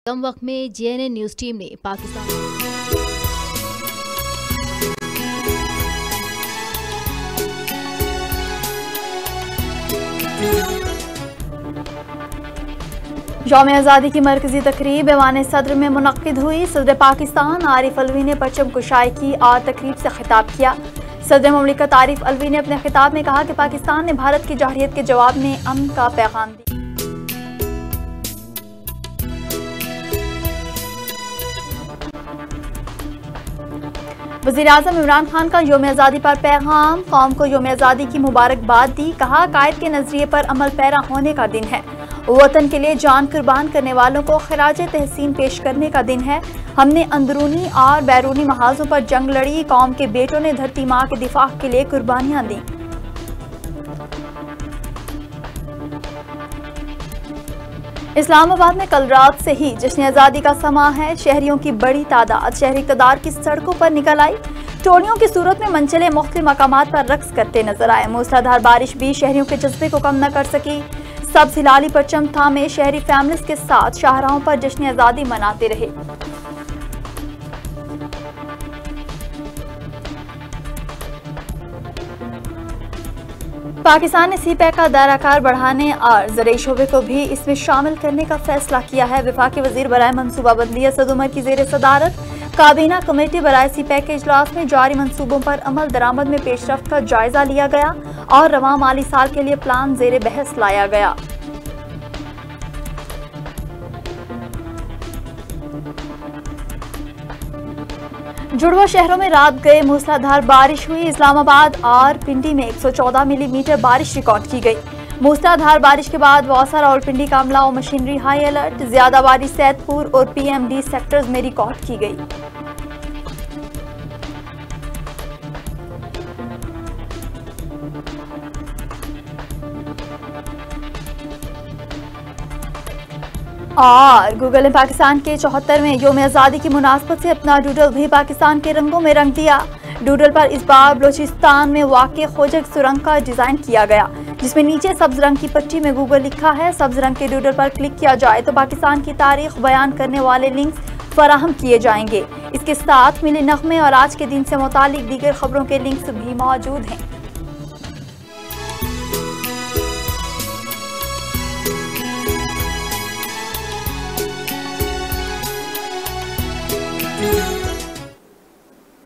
कम वक्त में JNN news team ने पाकिस्तान यौम आज़ादी की मरकजी तकरीब ऐवान सदर में मुनक्किद हुई। सदर पाकिस्तान आरिफ अलवी ने परचम कुशाई की और तकरीब से खिताब किया। सदर मुमलिकत आरिफ अलवी ने अपने खिताब में कहा कि पाकिस्तान ने भारत की जाहिरियत के जवाब में अमन का पैगाम दिया। वज़ीर-ए-आज़म इमरान खान का यौम आज़ादी पर पैगाम, कौम को यौम आज़ादी की मुबारकबाद दी। कहा, कायद के नजरिए पर अमल पैरा होने का दिन है। वतन के लिए जान कुर्बान करने वालों को खिराज तहसीन पेश करने का दिन है। हमने अंदरूनी और बैरूनी महाजों पर जंग लड़ी। कौम के बेटों ने धरती माँ के दिफा के लिए कुर्बानियां दी। इस्लामाबाद में कल रात से ही जश्न आज़ादी का समा है। शहरियों की बड़ी तादाद शहरी इक़्तिदार की सड़कों पर निकल आई। टोलियों की सूरत में मंचले मुख्तलिफ मकामात पर रक्स करते नजर आए। मूसलाधार बारिश भी शहरियों के जज्बे को कम न कर सकी। सब हिलाली परचम थामे शहरी फैमिलीज के साथ शाहराहों पर जश्न आज़ादी मनाते रहे। पाकिस्तान ने सीपैक का दायराकार बढ़ाने और ज़राई शोबे को भी इसमें शामिल करने का फैसला किया है। वफाकी वजीर बराए मनसूबाबंदी असद उमर की ज़ेर सदारत काबीना कमेटी बराए सीपैक के इजलास में जारी मंसूबों पर अमल दरामद में पेशरफ्त का जायजा लिया गया और रवां माली साल के लिए प्लान ज़ेर बहस लाया गया। जुड़वा शहरों में रात गए मूसलाधार बारिश हुई। इस्लामाबाद और पिंडी में 114 मिलीमीटर बारिश रिकॉर्ड की गई। मूसलाधार बारिश के बाद वौसा रावलपिंडी कामला और मशीनरी हाई अलर्ट। ज्यादा बारिश सैदपुर और PMD सेक्टर्स में रिकॉर्ड की गई। और गूगल ने पाकिस्तान के 74वें यौम आज़ादी की मुनासबत से अपना डूडल भी पाकिस्तान के रंगों में रंग दिया। डूडल पर इस बार बलूचिस्तान में वाक़ खोजक सुरंग का डिज़ाइन किया गया, जिसमें नीचे सब्ज रंग की पट्टी में गूगल लिखा है। सब्ज रंग के डूडल पर क्लिक किया जाए तो पाकिस्तान की तारीख बयान करने वाले लिंक्स फराहम किए जाएंगे। इसके साथ मिली नगमे और आज के दिन से मुतालिक दीगर खबरों के लिंक्स भी मौजूद हैं।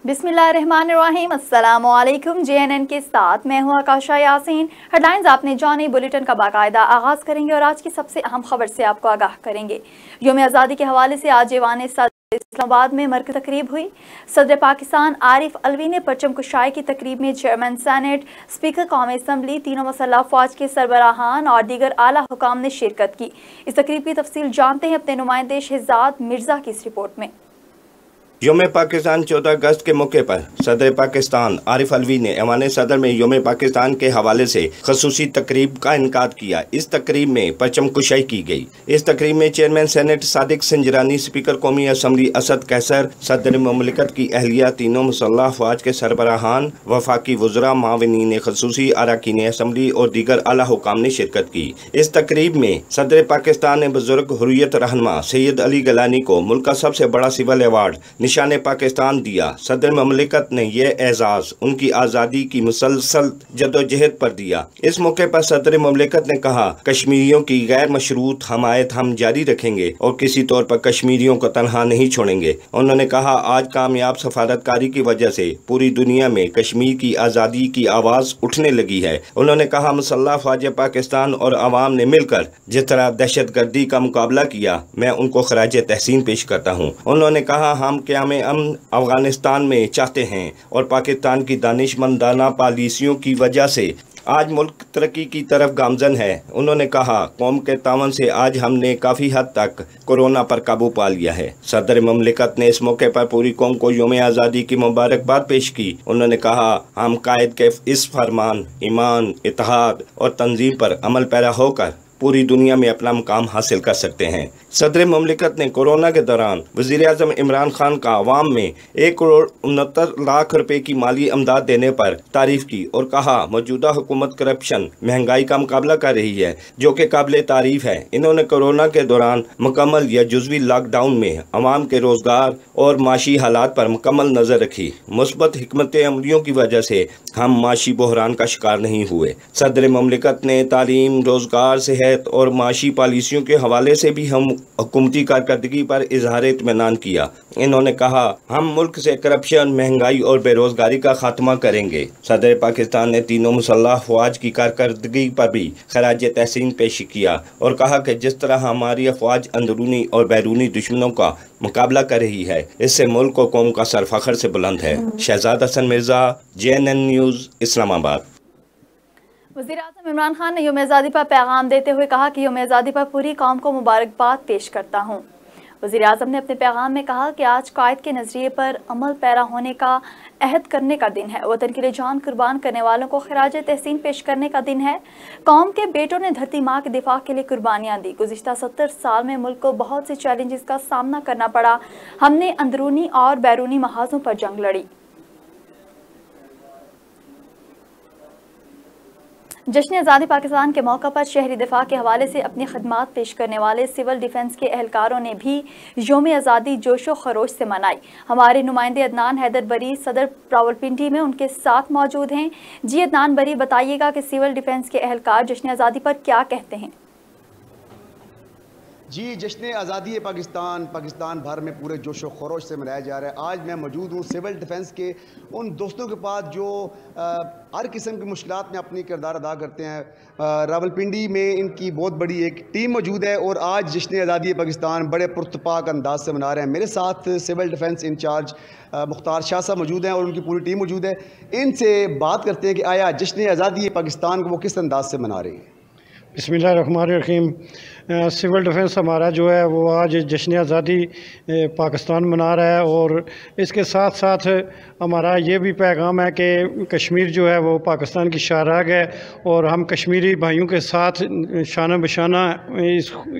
बिस्मिल्लाहिर्रहमानिर्रहीम, अस्सलाम वालेकुम। JNN के साथ मैं हूं आकाशा यासीन। हेडलाइंस आपने जानी, बुलेटिन का बाकायदा आगाज करेंगे और आज की सबसे अहम खबर से आपको आगाह करेंगे। यौम आज़ादी के हवाले से आज ऐवान सदर इस्लामाबाद में मरकज़ी तकरीब हुई। सदर पाकिस्तान आरिफ अलवी ने परचम कुशाई की तकरीब में चेयरमैन सेनेट, स्पीकर कौमी असम्बली, तीनों मुसल्लह फौज के सरबराहान और दीगर आला हुकाम ने शिरकत की। इस तकरीब की तफसील जानते हैं अपने नुमाइंदे शहजाद मिर्जा की इस रिपोर्ट में। यौम पाकिस्तान 14 अगस्त के मौके पर सदर पाकिस्तान आरिफ अलवी ने ऐवान सदर में यौम पाकिस्तान के हवाले से खसूसी तकरीब का इनकाद किया। इस तकरीब में परचम कुशाई की गई। इस तकरीब में chairman senate Sadiq Sanjrani, speaker कौमी असम्बली असद कैसर, सदर मुमलिकत की अहलिया, तीनों मुसल्लह फौज के सरबराहान, वफाकी वज़रा, मावनीन खसूसी, अरकान असम्बली और दीगर आला हुकाम ने शिरकत की। इस तकरीब में सदर पाकिस्तान ने बुजुर्ग हुर्रियत रहनुमा सैयद अली गलानी को मुल्क का सबसे बड़ा सिविल अवार्ड निशान पाकिस्तान दिया। सदर ममलिकत ने यह एजाज उनकी आज़ादी की मुसलसल जदोजहद पर दिया। इस मौके पर सदर ममलिकत ने कहा, कश्मीरियों की गैर मशरूत हमायत हम जारी रखेंगे और किसी तौर पर कश्मीरियों को तनहा नहीं छोड़ेंगे। उन्होंने कहा, आज कामयाब सफारतकारी की वजह से पूरी दुनिया में कश्मीर की आज़ादी की आवाज़ उठने लगी है। उन्होंने कहा, मुसल्लह फौज पाकिस्तान और अवाम ने मिलकर जिस तरह दहशत गर्दी का मुकाबला किया, मैं उनको खराज तहसीन पेश करता हूँ। उन्होंने कहा, हम क्या अमन अफगानिस्तान में चाहते हैं और पाकिस्तान की दानिशमंदाना पॉलिसियों की वजह से आज मुल्क तरक्की की तरफ गामजन है। उन्होंने कहा, कौम के तावन से आज हमने काफ़ी हद तक कोरोना पर काबू पा लिया है। सदर ममलिकत ने इस मौके पर पूरी कौम को यौम आज़ादी की मुबारकबाद पेश की। उन्होंने कहा, हम कायद के इस फरमान, ईमान, इत्तेहाद और तंजीम पर अमल पैरा होकर पूरी दुनिया में अपना मुकाम हासिल कर सकते हैं। सदर ममलिकत ने कोरोना के दौरान वज़ीर-ए-आज़म इमरान खान का अवाम में 1,69,00,000 रुपए की माली अमदाद देने पर तारीफ की और कहा मौजूदा हुकूमत करप्शन महंगाई का मुकाबला कर रही है, जो कि काबिल तारीफ है। इन्होंने कोरोना के दौरान मुकम्मल या जुज़वी लॉकडाउन में अवाम के रोजगार और माशी हालात पर मुकम्मल नजर रखी। मुस्बत हिकमत अमलियों की वजह से हम माशी बहरान का शिकार नहीं हुए। सदर ममलिकत ने तालीम, रोजगार, सेहत और माशी पॉलिसियों के हवाले से भी हम हुकूमती कारकर्दगी पर इजहार इत्मीनान किया। इन्होंने कहा हम मुल्क से करप्शन, महंगाई और बेरोजगारी का खात्मा करेंगे। सदर पाकिस्तान ने तीनों मुसल्लह अफवाज की कारकर्दगी पर भी खराज तहसीन पेश किया और कहा कि जिस तरह हमारी अफवाज अंदरूनी और बैरूनी दुश्मनों का मुकाबला कर रही है, इससे मुल्क और कौम का सर फख्र से बुलंद है। Shahzad Hasan Mirza, JNN news, Islamabad. वज़ीर-ए-आज़म इमरान खान ने यौम आज़ादी पर पैगाम देते हुए कहा कि यौम आज़ादी पर पूरी कौम को मुबारकबाद पेश करता हूँ। वज़ीर-ए-आज़म ने अपने पैगाम में कहा कि आज कायद के नज़रिए पर अमल पैरा होने का अहद करने का दिन है। वतन के लिए जान कुर्बान करने वालों को खराज तहसीन पेश करने का दिन है। कौम के बेटों ने धरती माँ के दिफा के लिए कुर्बानियाँ दी। गुज़िश्ता 70 साल में मुल्क को बहुत से चैलेंजेस का सामना करना पड़ा। हमने अंदरूनी और बैरूनी महाजों पर जंग लड़ी। जश्न आज़ादी पाकिस्तान के मौका पर शहरी दिफा के हवाले से अपनी खदमात पेश करने वाले सिविल डिफेंस के एहलकारों ने भी यौम आज़ादी जोशो खरोश से मनाई। हमारे नुमाइंदे अदनान हैदर बरी सदर रावलपिंडी में उनके साथ मौजूद हैं। जी अदनान बरी, बताइएगा कि सिविल डिफेंस के एहलकार जश्न आज़ादी पर क्या कहते हैं। जी, जश्न आज़ादी पाकिस्तान भर में पूरे जोशो खरोश से मनाया जा रहा है। आज मैं मौजूद हूँ सिविल डिफेंस के उन दोस्तों के पास जो हर किस्म की मुश्किलात में अपनी किरदार अदा करते हैं। रावलपिंडी में इनकी बहुत बड़ी एक टीम मौजूद है और आज जश्न आज़ादी पाकिस्तान बड़े पुरतपाक अंदाज से मना रहे हैं। मेरे साथ civil defence incharge Mukhtar Shah साहब मौजूद हैं और उनकी पूरी टीम मौजूद है। इनसे बात करते हैं कि आया जश्न आज़ादी पाकिस्तान को वो किस अंदाज से मना रहे हैं। बिस्मिल्लाहिर्रहमानिर्रहीम। सिविल डिफेंस हमारा जो है वो आज जश्न आज़ादी पाकिस्तान मना रहा है और इसके साथ साथ हमारा ये भी पैगाम है कि कश्मीर जो है वो पाकिस्तान की शाहराग है और हम कश्मीरी भाइयों के साथ शाना बशाना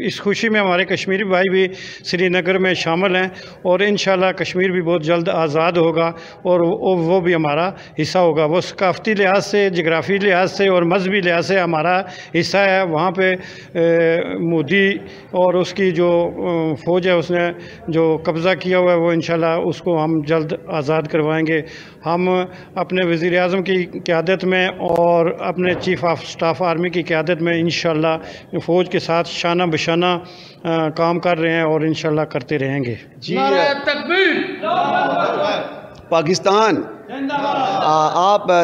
इस खुशी में हमारे कश्मीरी भाई भी श्रीनगर में शामिल हैं और इंशाल्लाह कश्मीर भी बहुत जल्द आज़ाद होगा और वो भी हमारा हिस्सा होगा। वो सकाफ़ती लिहाज से, जगराफ़ी लिहाज से और मजहबी लिहाज से हमारा हिस्सा है। वहाँ पे मोदी और उसकी जो फ़ौज है उसने जो कब्ज़ा किया हुआ है वो इंशाल्लाह उसको हम जल्द आज़ाद करवाएंगे। हम अपने वज़ीर-ए-आज़म की क़यादत में और अपने चीफ़ ऑफ स्टाफ आर्मी की क़यादत में इंशाल्लाह फ़ौज के साथ शाना बशाना काम कर रहे हैं और इंशाल्लाह करते रहेंगे। जी, पाकिस्तान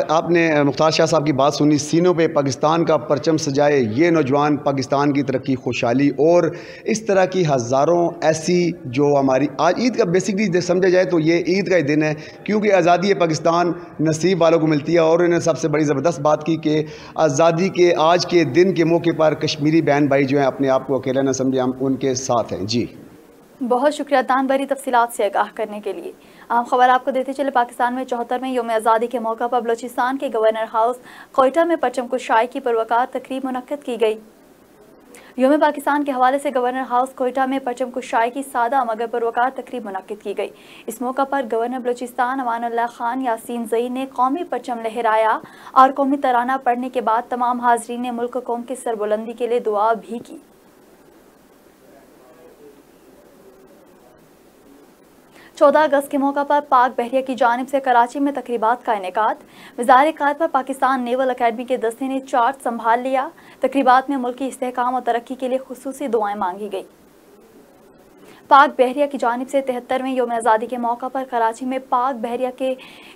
आपने मुख्तार शाह साहब की बात सुनी। सीनों पे पाकिस्तान का परचम सजाए ये नौजवान, पाकिस्तान की तरक्की, खुशहाली और इस तरह की हज़ारों ऐसी जो हमारी आज ईद का बेसिकली समझा जाए तो ये ईद का ही दिन है क्योंकि आज़ादी पाकिस्तान नसीब वालों को मिलती है। और इन्होंने सबसे बड़ी ज़बरदस्त बात की कि आज़ादी के आज के दिन के मौके पर कश्मीरी बहन भाई जो हैं अपने आप को अकेला न समझे, हम उनके साथ हैं। जी, बहुत शुक्रिया दान भरी तफसीलात से आगाह करने के लिए। अहम खबर आपको देते चले, पाकिस्तान में 74वें यौम आज़ादी के मौका पर बलूचिस्तान के गवर्नर हाउस कोयटा में परचम कुशाई की पुरवकार तकरीब मुनक्कद की गई। यौम पाकिस्तान के हवाले से गवर्नर हाउस कोयटा में परचम कुशाई की सादा मगर पुरवकार तकरीब मुनक्कद की गई। इस मौका पर गवर्नर बलूचिस्तान अमानुल्लाह खान यासीन जई ने कौमी परचम लहराया और कौमी तराना पढ़ने के बाद तमाम हाजरीन ने मुल्क कौम की सरबुलंदी के लिए दुआ भी की। 14 अगस्त के मौका पर पाक बहरिया की जानिब से कराची में तकरीबात का इनेकाद। वज़ारे क़ायद पर पाकिस्तान नेवल अकेडमी के दस्ते ने चार्ज संभाल लिया। तकरीबात में मुल्की इस्तेहकाम और तरक्की के लिए खुसूसी दुआएं मांगी गई। पाक बहरिया की जानिब से 73वें यौम आज़ादी के मौका पर कराची में पाक बहरिया के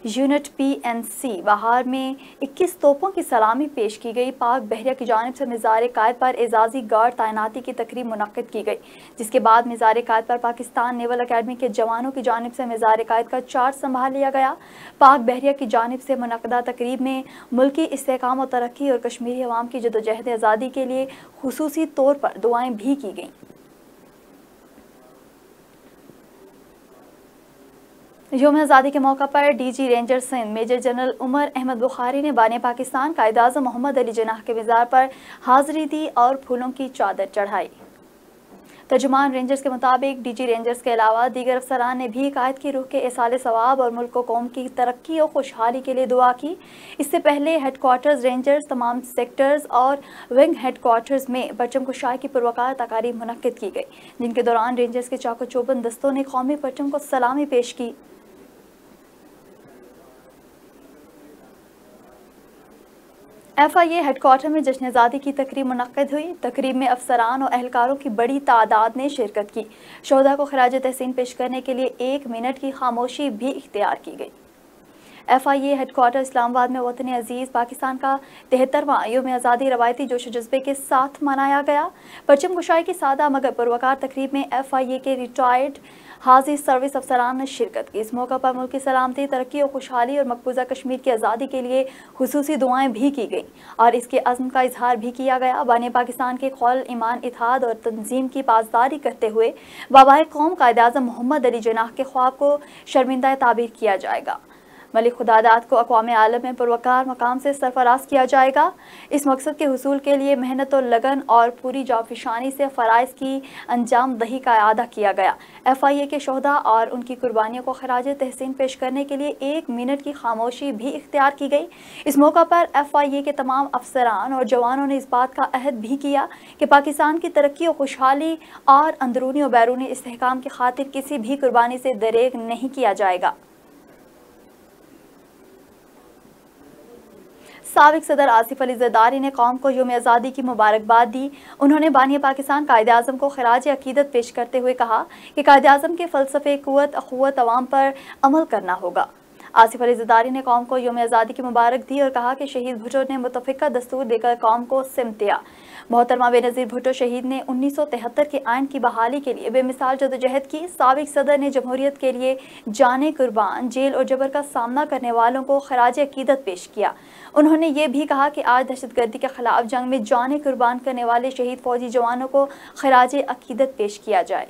यूनिट PNC बहार में 21 तोपों की सलामी पेश की गई। पाक बहरिया की जानिब से मिज़ार कायद पर एजाज़ी गार्ड तैनाती की तकरीब मुनक्कद की गई, जिसके बाद मिज़ार कायद पर पाकिस्तान नेवल अकेडमी के जवानों की जानिब से मिज़ार कायद का चार्ज संभाल लिया गया। पाक बहरिया की जानिब से मुनक्कदा तकरीब में मुल्की इस्तेहकाम और तरक्की और कश्मीरी अवाम की जदोजहद आज़ादी के लिए खुसूसी तौर पर दुआएँ भी की गईं। यौम आज़ादी के मौका पर DG ranger Sindh major general Umar Ahmed Bukhari ने बानी पाकिस्तान कायद-ए-आज़म मोहम्मद अली जिन्नाह के मज़ार पर हाज़िरी दी और फूलों की चादर चढ़ाई। तर्जुमान रेंजर्स के मुताबिक डीजी रेंजर्स के अलावा दीगर अफसरान ने भी कायद की रूह के इसाले सवाब और मुल्क व कौम की तरक्की और खुशहाली के लिए दुआ की। इससे पहले हेडक्वार्टर्स रेंजर्स तमाम सेक्टर्स और विंग हेडक्वार्टर्स में परचम कुशाई की पुरवकार तकारीब मुनक्किद की गई, जिनके दौरान रेंजर्स के चाको चौबंद दस्तों ने कौमी परचम को सलामी पेश की। FIA हेडक्वार्टर में जश्न आज़ादी की तकरीब मुनक्किद हुई। तकरीब में अफसरान और एहलकारों की बड़ी तादाद ने शिरकत की। शोहदा को खराज तहसीन पेश करने के लिए 1 मिनट की खामोशी भी इख्तियार की गई। FIA हेडक्वार्टर इस्लामाबाद में वतन अजीज़ पाकिस्तान का 73वां यौम आज़ादी रवायती जोश जज्बे के साथ मनाया गया। परचम कुशाई की सादा मगर पुरवकार तकरीब में FIA के रिटायर्ड हाजी सर्विस अफसरान ने शिरकत की। इस मौका पर मुल्क की सलामती, तरक्की और खुशहाली और मकबूजा कश्मीर की आज़ादी के लिए खुसूसी दुआएं भी की गईं और इसके अज़्म का इजहार भी किया गया। बानी पाकिस्तान के कौल, ईमान, इत्तेहाद और तंजीम की पासदारी करते हुए बाबाए कौम कायद-ए-आज़म मोहम्मद अली जिन्नाह के ख्वाब को शर्मिंदा ताबीर किया जाएगा। मलिक खुदादात को अक़वाम आलम में पुरवकार मकाम से सरफराज किया जाएगा। इस मकसद के हुसूल के लिए मेहनत और लगन और पूरी जाफिशानी से फ़राइज़ की अंजाम दही का अदा किया गया। FIA के शोहदा और उनकी कुर्बानियों को खराज तहसीन पेश करने के लिए 1 मिनट की खामोशी भी इख्तियार की गई। इस मौका पर FIA के तमाम अफसरान और जवानों ने इस बात का अहद भी किया कि पाकिस्तान की तरक्की और खुशहाली और अंदरूनी और बैरूनी इस्तेहकाम की खातिर किसी भी कुर्बानी से दरेग नहीं किया जाएगा। साबिक सदर आसिफ अली ज़रदारी ने कौम को यौम आज़ादी की मुबारकबाद दी। उन्होंने बानी पाकिस्तान कायद-ए-आज़म को खराज अकीदत पेश करते हुए कहा कि कायद-ए-आज़म के फ़लसफ़े कुव्वत अख़ुव्वत अवाम पर अमल करना होगा। आसिफ अली ज़रदारी ने कौम को यौम आज़ादी की मुबारक दी और कहा कि शहीद भुट्टो ने मुतफ़िक़ा दस्तूर देकर कौम को सिमत दिया। मोहतरमा बेनज़ीर भुट्टो शहीद ने 1973 के आइन की बहाली के लिए बेमिसाल जदोजहद की। साबिक सदर ने जमहूरियत के लिए जाने कुर्बान, जेल और जबर का सामना करने वालों को खराज अकीदत पेश किया। उन्होंने ये भी कहा कि आज दहशतगर्दी के खिलाफ जंग में जाने कुर्बान करने वाले शहीद फौजी जवानों को खराज अकीदत पेश किया जाए।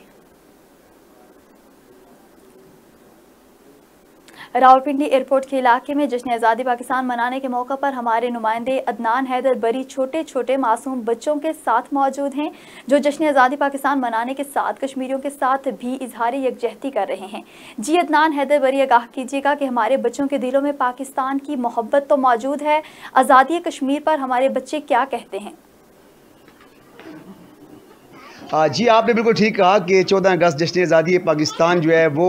रावलपिंडी एयरपोर्ट के इलाके में जश्न आज़ादी पाकिस्तान मनाने के मौका पर हमारे नुमाइंदे अदनान हैदर बरी छोटे छोटे मासूम बच्चों के साथ मौजूद हैं, जो जश्न आज़ादी पाकिस्तान मनाने के साथ कश्मीरियों के साथ भी इजहार यकजहती कर रहे हैं। जी अदनान हैदर बरी, आगाह कीजिएगा कि हमारे बच्चों के दिलों में पाकिस्तान की मोहब्बत तो मौजूद है, आज़ादी कश्मीर पर हमारे बच्चे क्या कहते हैं? जी, आपने बिल्कुल ठीक कहा कि 14 अगस्त जश्न आज़ादी पाकिस्तान जो है वो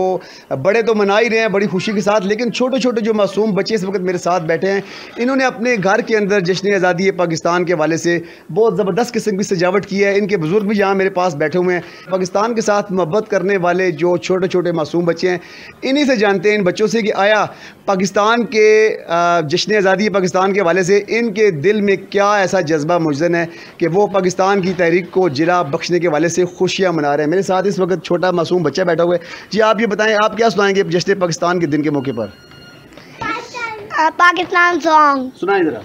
बड़े तो मना ही रहे हैं बड़ी खुशी के साथ, लेकिन छोटे छोटे जो मासूम बच्चे इस वक्त मेरे साथ बैठे हैं, इन्होंने अपने घर के अंदर जश्न आज़ादी पाकिस्तान के हवाले से बहुत ज़बरदस्त किस्म की सजावट की है। इनके बुज़ुर्ग भी यहाँ मेरे पास बैठे हुए हैं। पाकिस्तान के साथ मोहब्बत करने वाले जो छोटे छोटे मासूम बच्चे हैं, इन्हीं से जानते हैं इन बच्चों से कि आया पाकिस्तान के जश्न आज़ादी पाकिस्तान के हवाले से इनके दिल में क्या ऐसा जज्बा मुजन है कि वो पाकिस्तान की तहरीक को जिला बख्शने के वाले से खुशियां मना रहे हैं। मेरे साथ इस वक्त छोटा मासूम बच्चा बैठा हुआ है। जी, आप ये बताएं, आप क्या सुनाएंगे जश्न पाकिस्तान के दिन के मौके पर? पाकिस्तान सॉन्ग सुनाएं जरा।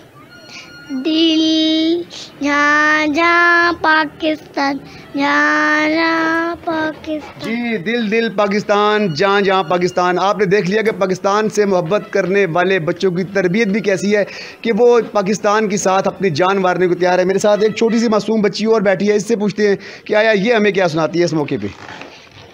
दिल जहाँ जहाँ पाकिस्तान, जहाँ जहाँ पाकिस्तान। जी, दिल दिल पाकिस्तान, जहाँ जहाँ पाकिस्तान। आपने देख लिया कि पाकिस्तान से मोहब्बत करने वाले बच्चों की तरबियत भी कैसी है कि वो पाकिस्तान के साथ अपनी जान मारने को तैयार है। मेरे साथ एक छोटी सी मासूम बच्ची और बैठी है, इससे पूछते हैं कि आया ये हमें क्या सुनाती है इस मौके पे।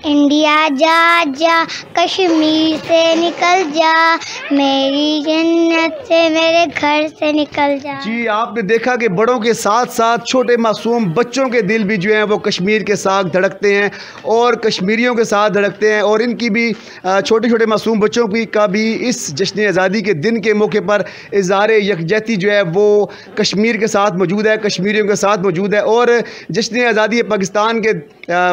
इंडिया जा जा कश्मीर से निकल जा, मेरी जन्नत से मेरे घर से निकल जा। जी, आपने देखा कि बड़ों के साथ साथ छोटे मासूम बच्चों के दिल भी जो हैं वो कश्मीर के साथ धड़कते हैं और कश्मीरियों के साथ धड़कते हैं, और इनकी भी छोटे छोटे मासूम बच्चों की का भी इस जश्न आज़ादी के दिन के मौके पर इज़हार यकजहती जो है वो कश्मीर के साथ मौजूद है, कश्मीरियों के साथ मौजूद है। और जश्न आज़ादी पाकिस्तान के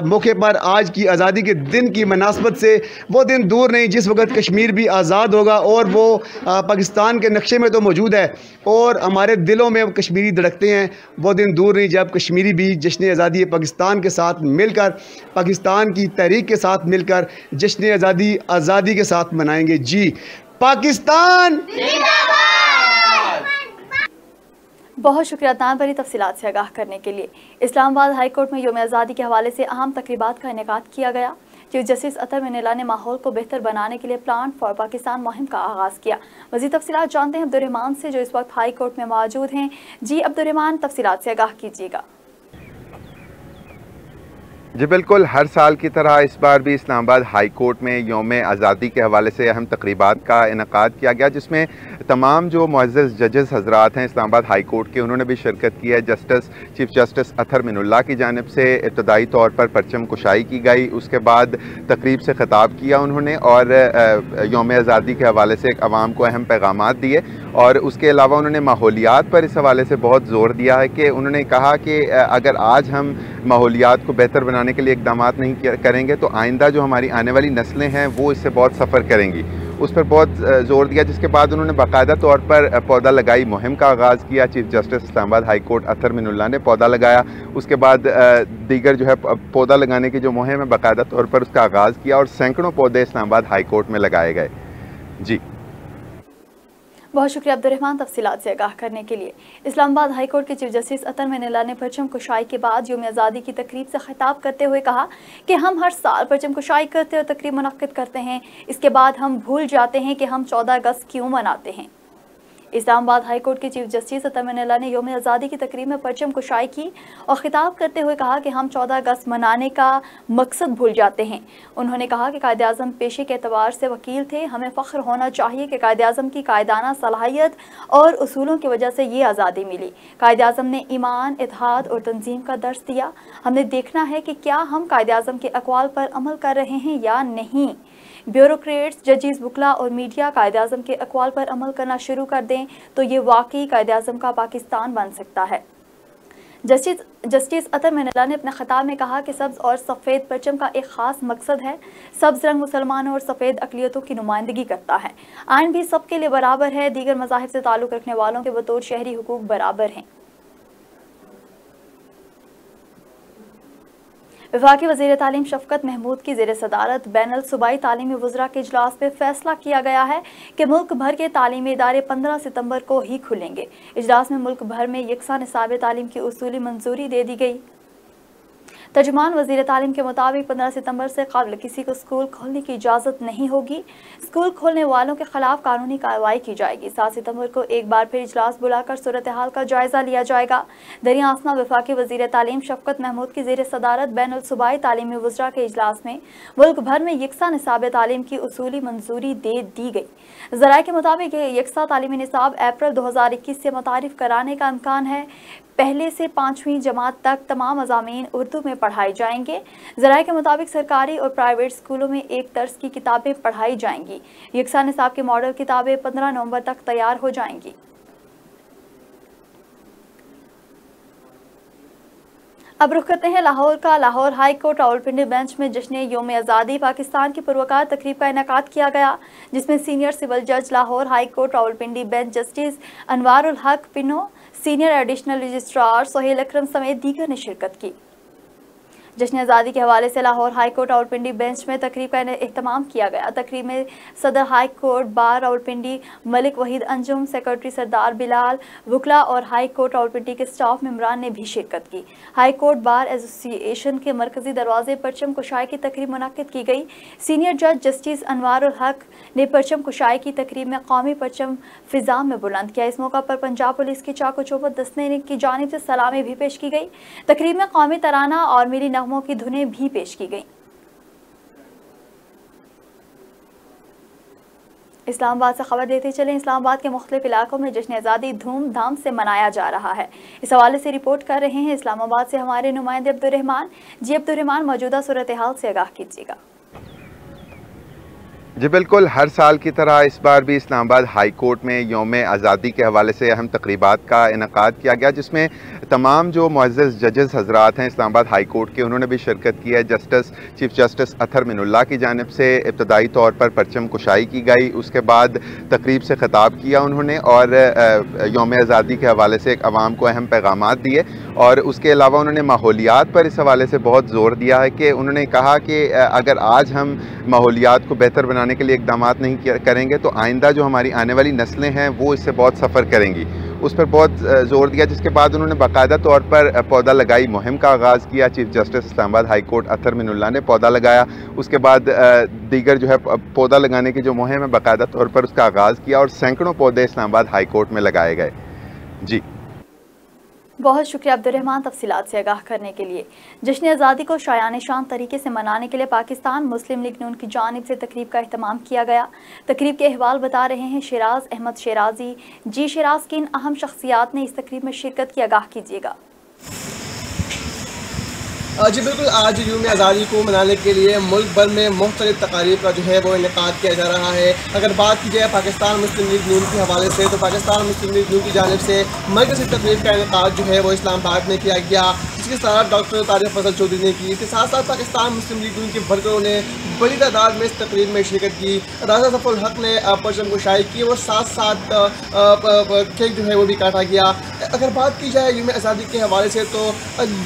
मौके पर आज की आज़ादी के दिन की मुनासबत से वो दिन दूर नहीं जिस वक्त कश्मीर भी आज़ाद होगा, और वो पाकिस्तान के नक्शे में तो मौजूद है और हमारे दिलों में कश्मीरी धड़कते हैं। वो दिन दूर नहीं जब कश्मीरी भी जश्न आज़ादी पाकिस्तान के साथ मिलकर, पाकिस्तान की तहरीक के साथ मिलकर जश्न आज़ादी के साथ मनाएंगे। जी, पाकिस्तान बहुत शुक्रिया अदनान बरी तफसीलात से आगाह करने के लिए। इस्लामाबाद हाई कोर्ट में यौम आज़ादी के हवाले से अहम तकरीबात का इनेकाद किया गया। चीफ जस्टिस अतर मिनेला ने माहौल को बेहतर बनाने के लिए प्लान फॉर पाकिस्तान मुहिम का आगाज़ किया। मज़ीद तफसीलात जानते हैं अब्दुर्रहमान से, जो इस वक्त हाई कोर्ट में मौजूद हैं। जी अब्दुर्रहमान, तफसीलात से आगाह कीजिएगा। जी बिल्कुल, हर साल की तरह इस बार भी इस्लामाबाद हाई कोर्ट में यौम आज़ादी के हवाले से अहम तकरीबात का इनकाद किया गया, जिसमें तमाम जो मुअज़्ज़ज़ जजेस हज़रात हैं इस्लामाबाद हाई कोर्ट के, उन्होंने भी शिरकत की है। चीफ जस्टिस अतहर मिनुल्लाह की जानिब से इब्तदाई तौर पर परचम कुशाई की गई, उसके बाद तकरीब से ख़िताब किया उन्होंने और यौम आज़ादी के हवाले से अवाम को अहम पैगामात दिए। और उसके अलावा उन्होंने माहौलियात पर इस हवाले से बहुत ज़ोर दिया है कि उन्होंने कहा कि अगर आज हम माहौलियात को बेहतर बनाने के लिए इक़दाम नहीं करेंगे तो आइंदा जो हमारी आने वाली नस्लें हैं वो इससे बहुत सफ़र करेंगी। उस पर बहुत ज़ोर दिया, जिसके बाद उन्होंने बाकायदा तौर पर पौधा लगाई मुहिम का आगाज़ किया। Chief justice Islamabad high court Athar Minallah ने पौधा लगाया, उसके बाद दीगर जो है पौधा लगाने की जो मुहिम है बाकायदा तौर पर उसका आगाज़ किया और सैकड़ों पौधे इस्लामाबाद हाई कोर्ट में लगाए गए। जी बहुत शुक्रिया अब्दुर्रहमान तफसीलात से आगाह करने के लिए। इस्लामाबाद हाई कोर्ट के चीफ जस्टिस अतहर मिनुल्लाह ने परचम कुशाई के बाद यौम आज़ादी की तकरीब से खिताब करते हुए कहा कि हम हर साल परचम कुशाई करते और तकरीब मुनक्किद करते हैं, इसके बाद हम भूल जाते हैं कि हम 14 अगस्त क्यों मनाते हैं। इस्लामाबाद हाई कोर्ट के चीफ जस्टिस अतहर मिनुल्लाह ने यौम आज़ादी की तकरीब में परचम कुशाई की और खिताब करते हुए कहा कि हम 14 अगस्त मनाने का मकसद भूल जाते हैं। उन्होंने कहा कि कायदे आज़म पेशे के एतबार से वकील थे, हमें फ़ख्र होना चाहिए कि कायदे आज़म की कायदाना सलाहियत और उसूलों की वजह से ये आज़ादी मिली। कायदे आज़म ने ईमान, इत्तेहाद और तंजीम का दर्स दिया। हमने देखना है कि क्या हम कायदे आज़म के अक़वाल पर अमल कर रहे हैं या नहीं। ब्यूरोक्रेट्स, जजेस, वकला और मीडिया कायदे आज़म के अक़वाल पर अमल करना शुरू कर दें तो ये वाकई कायदे आज़म का पाकिस्तान बन सकता है। जस्टिस अतहर मिनुल्लाह ने अपने खिताब में कहा कि सब्ज़ और सफ़ेद परचम का एक ख़ास मकसद है। सब्ज़ रंग मुसलमानों और सफ़ेद अक़लियतों की नुमाइंदगी करता है। आइन भी सब के लिए बराबर है, दीगर मज़ाहिब से ताल्लुक़ रखने वालों के बतौर शहरी हुकूक बराबर हैं। वफाकी वज़ीर तालीम शफ़क़त महमूद की ज़ेर सदारत बैनुल सूबाई तालीमी वज़रा के इजलास में फ़ैसला किया गया है कि मुल्क भर के तालीमी इदारे 15 सितंबर को ही खुलेंगे। इजलास में मुल्क भर में यकसा निसाब तालीम की उसूली मंजूरी दे दी गई। तर्जुमान वज़ीर तालीम के मुताबिक 15 सितंबर से कबल किसी को स्कूल खोलने की इजाज़त नहीं होगी। स्कूल खोलने वालों के खिलाफ कानूनी कार्रवाई की जाएगी। 7 सितंबर को एक बार फिर इजलास बुलाकर सूरत हाल का जायज़ा लिया जाएगा। दरिया आसना वफाकी वज़ीर तालीम शफ़क़त महमूद की ज़ेर सदारत बैनुल सूबाई तालीमी वज़रा के इजलास में मुल्क भर में यकसा निसाब तालीम की उसूली मंजूरी दे दी गई। ज़राए के मुताबिक यकसा तालीमी निसाब अप्रैल 2021 से मुतारिफ कराने का इम्कान है। पहले से 5वीं जमात तक तमाम मज़ामीन उर्दू में पढ़ाए जाएंगे। ज़राए के मुताबिक सरकारी और प्राइवेट स्कूलों में एक तर्ज की किताबें पढ़ाई जाएंगी। यकसा निसाब की मॉडल किताबें 15 नवंबर तक तैयार हो जाएंगी। अब रुख करते हैं लाहौर का। Lahore high court Rawalpindi bench में जश्न यौम आज़ादी पाकिस्तान की पुरवकार तकरीब का इनेकाद किया गया, जिसमें सीनियर सिविल जज Lahore high court Rawalpindi bench justice Anwarul हक पिनो, सीनियर एडिशनल रजिस्ट्रार सोहेल अकरम समेत दीगर ने शिरकत की। जश्न आज़ादी के हवाले से Lahore high court Rawalpindi bench में तकरीब का एहतमाम किया गया। तकरीब में सदर high court bar Rawalpindi Malik Waheed Anjum, secretary सरदार बिलाल, वकला और हाई कोर्ट रावलपिंडी के स्टाफ मेंबरान ने भी शिरकत की। हाई कोर्ट बार एसोसिएशन के मरकजी दरवाजे परचम कुशाई की तकरीब मुनक्किद की गई। सीनियर जज जस्टिस अनवारुल हक ने परचम कुशाई की तकरीब में कौमी परचम फिजा में बुलंद किया। इस मौका पर पंजाब पुलिस की चाको चौबंद दस्ते की जानिब से सलामी भी पेश की गई। तकरीब में कौमी तराना और मिली नगमों की धुनें भी पेश की गई। इस्लामाबाद से खबर देते चलें। इस्लामाबाद के मुख्तलिफ इलाकों में जश्न आज़ादी धूमधाम से मनाया जा रहा है। इस हवाले से रिपोर्ट कर रहे हैं इस्लामाबाद से हमारे नुमाइंदे अब्दुर्रहमान। जी अब्दुर्रहमान, मौजूदा सूरत हाल से आगाह कीजिएगा। जी बिल्कुल, हर साल की तरह इस बार भी इस्लामाबाद हाई कोर्ट में यौम आज़ादी के हवाले से अहम तकरीबात का इनकाद किया गया, जिसमें तमाम जो मुअज़्ज़ज़ जजेस हज़रात हैं इस्लामाबाद हाई कोर्ट के, उन्होंने भी शिरकत की है। चीफ जस्टिस अतहर मिनुल्लाह की जानिब से इब्तदाई तौर पर परचम कुशाई की गई, उसके बाद तकरीब से ख़िताब किया उन्होंने और यौम आज़ादी के हवाले से अवाम को अहम पैगामात दिए। और उसके अलावा उन्होंने माहौलियात पर इस हवाले से बहुत ज़ोर दिया है कि उन्होंने कहा कि अगर आज हम माहौलियात को बेहतर बनाने के लिए इक़दाम नहीं करेंगे तो आइंदा जो हमारी आने वाली नस्लें हैं वो इससे बहुत सफ़र करेंगी। उस पर बहुत ज़ोर दिया, जिसके बाद उन्होंने बाकायदा तौर पर पौधा लगाई मुहिम का आगाज़ किया। Chief justice Islamabad high court Athar Minallah ने पौधा लगाया, उसके बाद दीगर जो है पौधा लगाने की जो मुहिम है बाकायदा तौर पर उसका आगाज़ किया और सैकड़ों पौधे इस्लामाबाद हाई कोर्ट में लगाए गए। जी बहुत शुक्रिया अब्दुर्रहमान तफसीलात से आगाह करने के लिए। जश्न आज़ादी को शायान शान तरीके से मनाने के लिए पाकिस्तान मुस्लिम लीग नून की जानिब से तकरीब का अहतमाम किया गया। तकरीब के अहवाल बता रहे हैं शिराज अहमद शिराजी। जी शिराज, किन अहम शख्सियात ने इस तकरीब में शिरकत की, आगाह कीजिएगा। जी बिल्कुल, आज यूम आज़ादी को मनाने के लिए मुल्क भर में मुख्तलिफ तकारीब का जो है वो इनेकाद किया जा रहा है। अगर बात की जाए पाकिस्तान मुस्लिम लीग नून के हवाले से, तो पाकिस्तान मुस्लिम लीग नून की जानिब से मरकज़ी तकरीब का इनेकाद जो है वो इस्लामाबाद में किया गया, जिसकी सदारत डॉक्टर तारिक फजल चौधरी ने की। इसके साथ साथ पाकिस्तान मुस्लिम लीग नून के वर्करों ने बड़ी तादाद में इस तकरीब में शिरकत की। राजा सफुल हक ने परचम कुशाई की और साथ साथ केक जो है वो भी काटा गया। अगर बात की जाए यूम आज़ादी के हवाले से, तो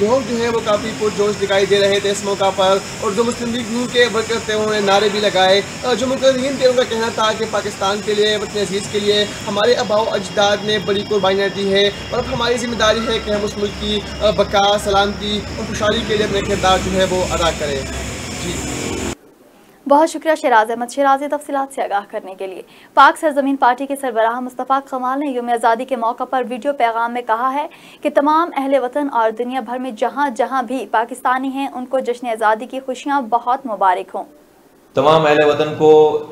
लोग जो है वो काफ़ी पुरजोश दिखाई दे रहे थे इस मौका पर, और जो मुस्लिम लीग नून के वर्कर थे उन्होंने नारे भी लगाए। जो मुकर्रीन थे उनका कहना था कि पाकिस्तान के लिए, वतन अज़ीज़ के लिए हमारे आबाओ अजदाद ने बड़ी कुर्बानियाँ दी है और अब हमारी जिम्मेदारी है कि हम उस मुल्क की बका, सलामती और खुशहाली के लिए अपने किरदार जो है वो अदा करें। जी बहुत शुक्रिया शिराज अहमद शिराजी तफसीलात से आगाह करने के लिए। पाक सरजमीन पार्टी के सरबराह मुस्तफ़ा कमाल ने यूम आज़ादी के मौका पर वीडियो पैगाम में कहा है कि तमाम अहले वतन और दुनिया भर में जहाँ जहाँ भी पाकिस्तानी हैं उनको जश्न आज़ादी की खुशियाँ बहुत मुबारक हों। तमाम अहले वतन को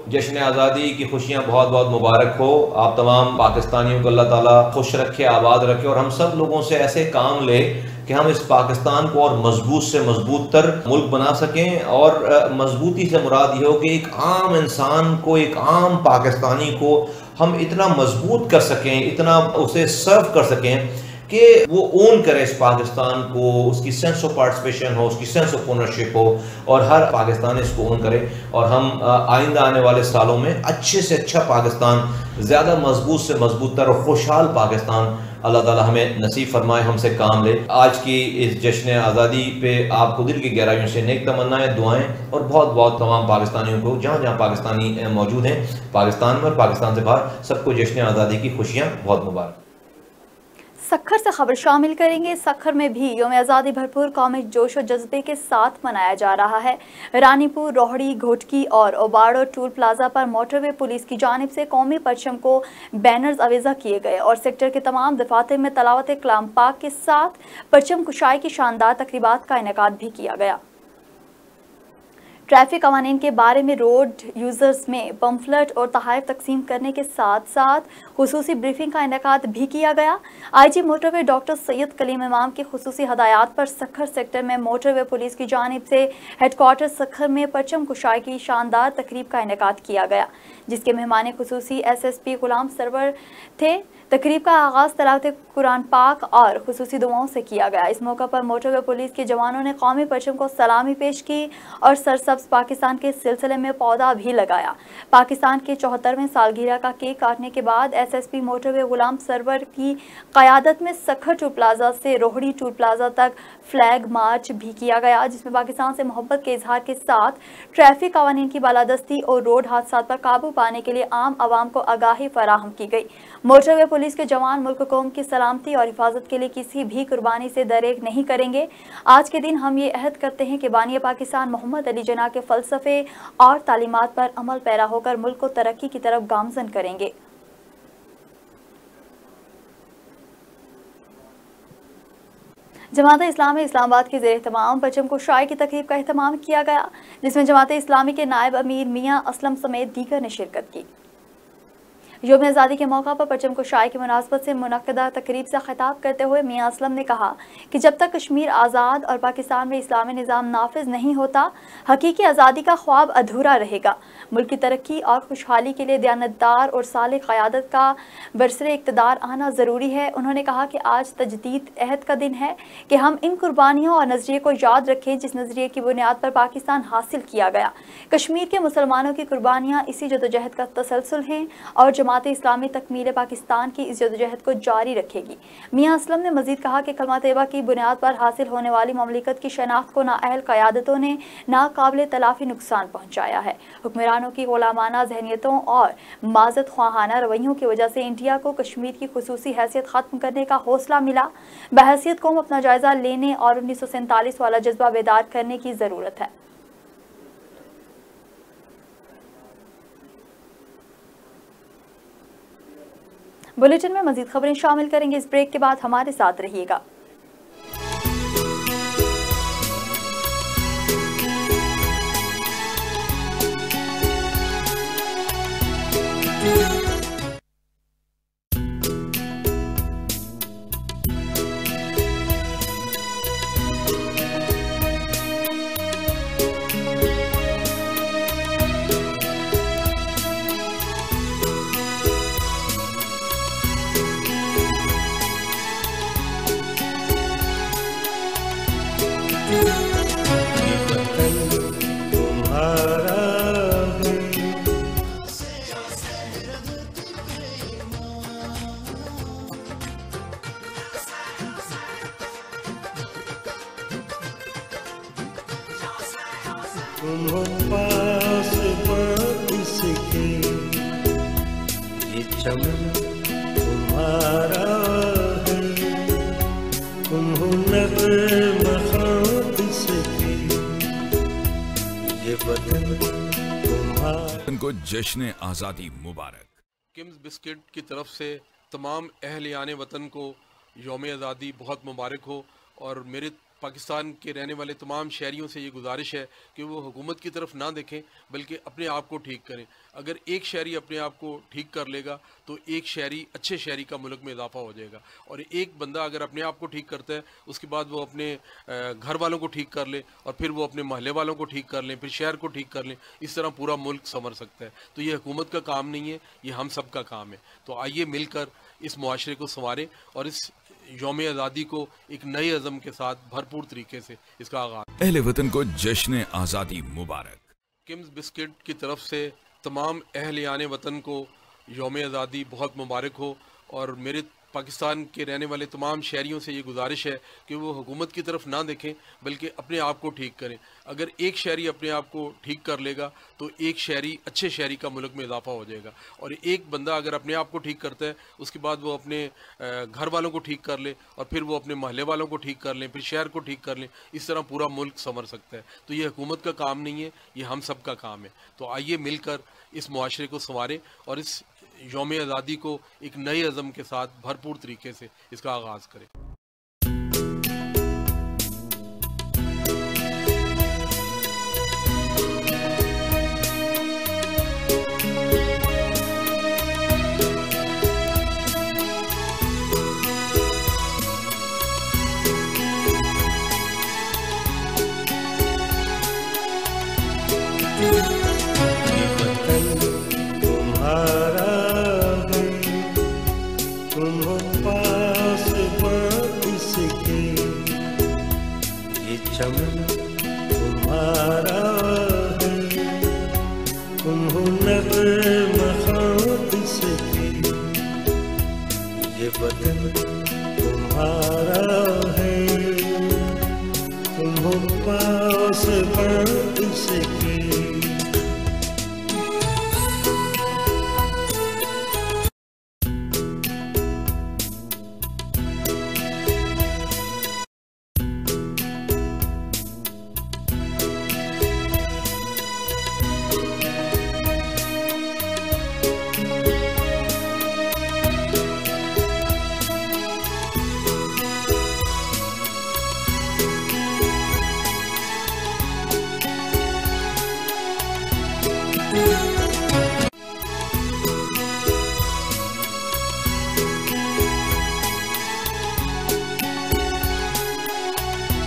जश्न आज़ादी की खुशियाँ बहुत बहुत मुबारक हो। आप तमाम पाकिस्तानियों को अल्लाह ताला खुश रखे, आबाद रखे और हम सब लोगों से ऐसे काम ले कि हम इस पाकिस्तान को और मजबूत से मजबूत तर मुल्क बना सकें। और मजबूती से मुराद ये हो कि एक आम इंसान को, एक आम पाकिस्तानी को हम इतना मजबूत कर सकें, इतना उसे सर्व कर सकें कि वो ओन करे इस पाकिस्तान को, उसकी सेंस ऑफ पार्टिसिपेशन हो, उसकी सेंस ऑफ ओनरशिप हो और हर पाकिस्तानी इसको ओन करे। और हम आइंदा आने वाले सालों में अच्छे से अच्छा पाकिस्तान, ज़्यादा मजबूत से मजबूत तर और खुशहाल पाकिस्तान अल्लाह ताला हमें नसीब फरमाए, हमसे काम ले। आज की इस जश्न आज़ादी पे आपको दिल की गहराइयों से नेक तमन्नाएं, दुआएं और बहुत बहुत तमाम पाकिस्तानियों को, जहाँ जहाँ पाकिस्तानी मौजूद हैं पाकिस्तान में और पाकिस्तान से बाहर, सबको जश्न आज़ादी की खुशियाँ बहुत मुबारक। सक्खर से खबर शामिल करेंगे। सक्खर में भी यूम आज़ादी भरपूर कौमी जोश और जज्बे के साथ मनाया जा रहा है। रानीपुर, रोहड़ी, घोटकी और ओबाड़ो टूल प्लाजा पर मोटरवे पुलिस की जानिब से कौमी परचम को बैनर्स अवेजा किए गए और सेक्टर के तमाम दफातर में तलावत कलाम पाक के साथ परचम कुशाई की शानदार तकरीबात का इनेकाद भी किया गया। ट्रैफिक कवानीन के बारे में रोड यूज़र्स में पम्फलेट और तहाइफ तकसीम करने के साथ साथ खुसूसी ब्रीफिंग का इनेकाद भी किया गया। IG motorway doctor Syed Kaleem Imam की खुसूसी हदायत पर सक्खर सेक्टर में मोटरवे पुलिस की जानिब से हेडक्वार्टर सक्खर में परचम कुशाई की शानदार तकरीब का इनेकाद किया गया, जिसके मेहमान खुसूसी SSP गुलाम सरवर थे। तकरीब का आगाज़ तलावत कुरान पाक और खुसूसी दुआओं से किया गया। इस मौका पर मोटरवे पुलिस के जवानों ने कौमी परचम को सलामी पेश की और सरसब्ज पाकिस्तान के सिलसिले में पौधा भी लगाया। पाकिस्तान के 74वें सालगिरह का केक काटने के बाद SSP मोटरवे गुलाम सरवर की क़यादत में सक्खर टूल प्लाजा से रोहड़ी टूल प्लाजा तक फ्लैग मार्च भी किया गया, जिसमें पाकिस्तान से मोहब्बत के इजहार के साथ ट्रैफिक कवानीन की बालादस्ती और रोड हादसा पर काबू पाने के लिए आम आवाम को आगाही फराहम की गई। मोटरवे पुलिस के जवान मुल्क कौम की सलामती और हिफाजत के लिए किसी भी कुर्बानी से दरेक नहीं करेंगे। आज के दिन हम ये अहद करते हैं कि बानी पाकिस्तान मोहम्मद अली जना के फ़लसफ़े और तालीमात पर अमल पैरा होकर मुल्क को तरक्की की तरफ गामज़न करेंगे। जमात इस्लामी इस्लामाबाद के ज़ेर तमाम परचम कुशाई की तकरीब का एहतमाम किया गया, जिसमें जमात इस्लामी के नायब अमीर मियाँ असलम समेत दीगर ने शिरकत की। यूम आज़ादी के मौका पर परचम कुशाई की मुनासबत से मुनक्कदा तकरीब से खिताब करते हुए मियाँ असलम ने कहा कि जब तक कश्मीर आज़ाद और पाकिस्तान में इस्लामी निज़ाम नाफिज नहीं होता, हकीकी आज़ादी का ख्वाब अधूरा रहेगा। मुल्क की तरक्की और खुशहाली के लिए दयानतदार और सालिह क़यादत का बरसरे इक़्तिदार आना ज़रूरी है। उन्होंने कहा कि आज तजदीद अहद का दिन है कि हम इन कुर्बानियों और नज़रिए को याद रखें जिस नज़रिए की बुनियाद पर पाकिस्तान हासिल किया गया। कश्मीर के मुसलमानों की कुर्बानियाँ इसी जदोजहद का तसलसल हैं और जमात इस्लामी तकमील पाकिस्तान की इस जदोजहद को जारी रखेगी। मियाँ असलम ने मजीद कहा कि कलमा तैयबा की बुनियाद पर हासिल होने वाली ममलिकत की शनाख्त को नाअहल क़यादतों ने नाकाबिल तलाफ़ी नुकसान पहुँचाया है। हुक्मरानों की ग़ुलामाना ज़हनियतों और माज़त ख्वाहाना रवैयों की वजह से इंडिया को कश्मीर की खुसूसी हैसियत ख़त्म करने का हौसला मिला। बहैसियत कौम अपना जायज़ा लेने और 1947 वाला जज्बा बेदार करने की ज़रूरत है। बुलेटिन में मजीद खबरें शामिल करेंगे। इस ब्रेक के बाद हमारे साथ रहिएगा। तुम्हारा है। तुम हो पास बारिश के, ये चमन तुम्हारा है। तुम हो नग़्मा ख़ातिस की, ये बदन तुम्हारा। उनको जश्न आज़ादी मुबारक। किम्स बिस्किट की तरफ से तमाम अहलियान वतन को यौम आज़ादी बहुत मुबारक हो। और मेरे पाकिस्तान के रहने वाले तमाम शहरियों से ये गुजारिश है कि वो हुकूमत की तरफ ना देखें बल्कि अपने आप को ठीक करें। अगर एक शहरी अपने आप को ठीक कर लेगा तो एक शहरी अच्छे शहरी का मुल्क में इजाफा हो जाएगा। और एक बंदा अगर अपने आप को ठीक करता है उसके बाद वो अपने घर वालों को ठीक कर ले और फिर वो अपने महल्ले वालों को ठीक कर लें, फिर शहर को ठीक कर लें, इस तरह पूरा मुल्क संवर सकता है। तो ये हुकूमत का काम नहीं है, ये हम सब का काम है। तो आइए मिलकर इस मुआशरे को संवारें और इस यौम आज़ादी को एक नए अज़म के साथ भरपूर तरीके से इसका आगाज़। अहले वतन को जश्न आज़ादी मुबारक। किम्स बिस्किट की तरफ से तमाम अहलियान वतन को यौम आज़ादी बहुत मुबारक हो। और मेरे पाकिस्तान के रहने वाले तमाम शहरियों से ये गुजारिश है कि वो हुकूमत की तरफ ना देखें बल्कि अपने आप को ठीक करें। अगर एक शहरी अपने आप को ठीक कर लेगा तो एक शहरी अच्छे शहरी का मुल्क में इजाफा हो जाएगा। और एक बंदा अगर अपने आप को ठीक करता है उसके बाद वो अपने घर वालों को ठीक कर ले और फिर वो अपने महल्ले वालों को ठीक कर लें, फिर शहर को ठीक कर लें, इस तरह पूरा मुल्क संवर सकता है। तो ये हुकूमत का काम नहीं है, ये हम सब का काम है। तो आइए मिलकर इस मुआशरे को संवारें और इस यौम आज़ादी को एक नए अज़म के साथ भरपूर तरीके से इसका आगाज़ करें। चमन तुम्हारा है। तुम हो नग़्मा ख़ातिस की, ये बदन तुम्हारा है। तुम हो पास बारिश की।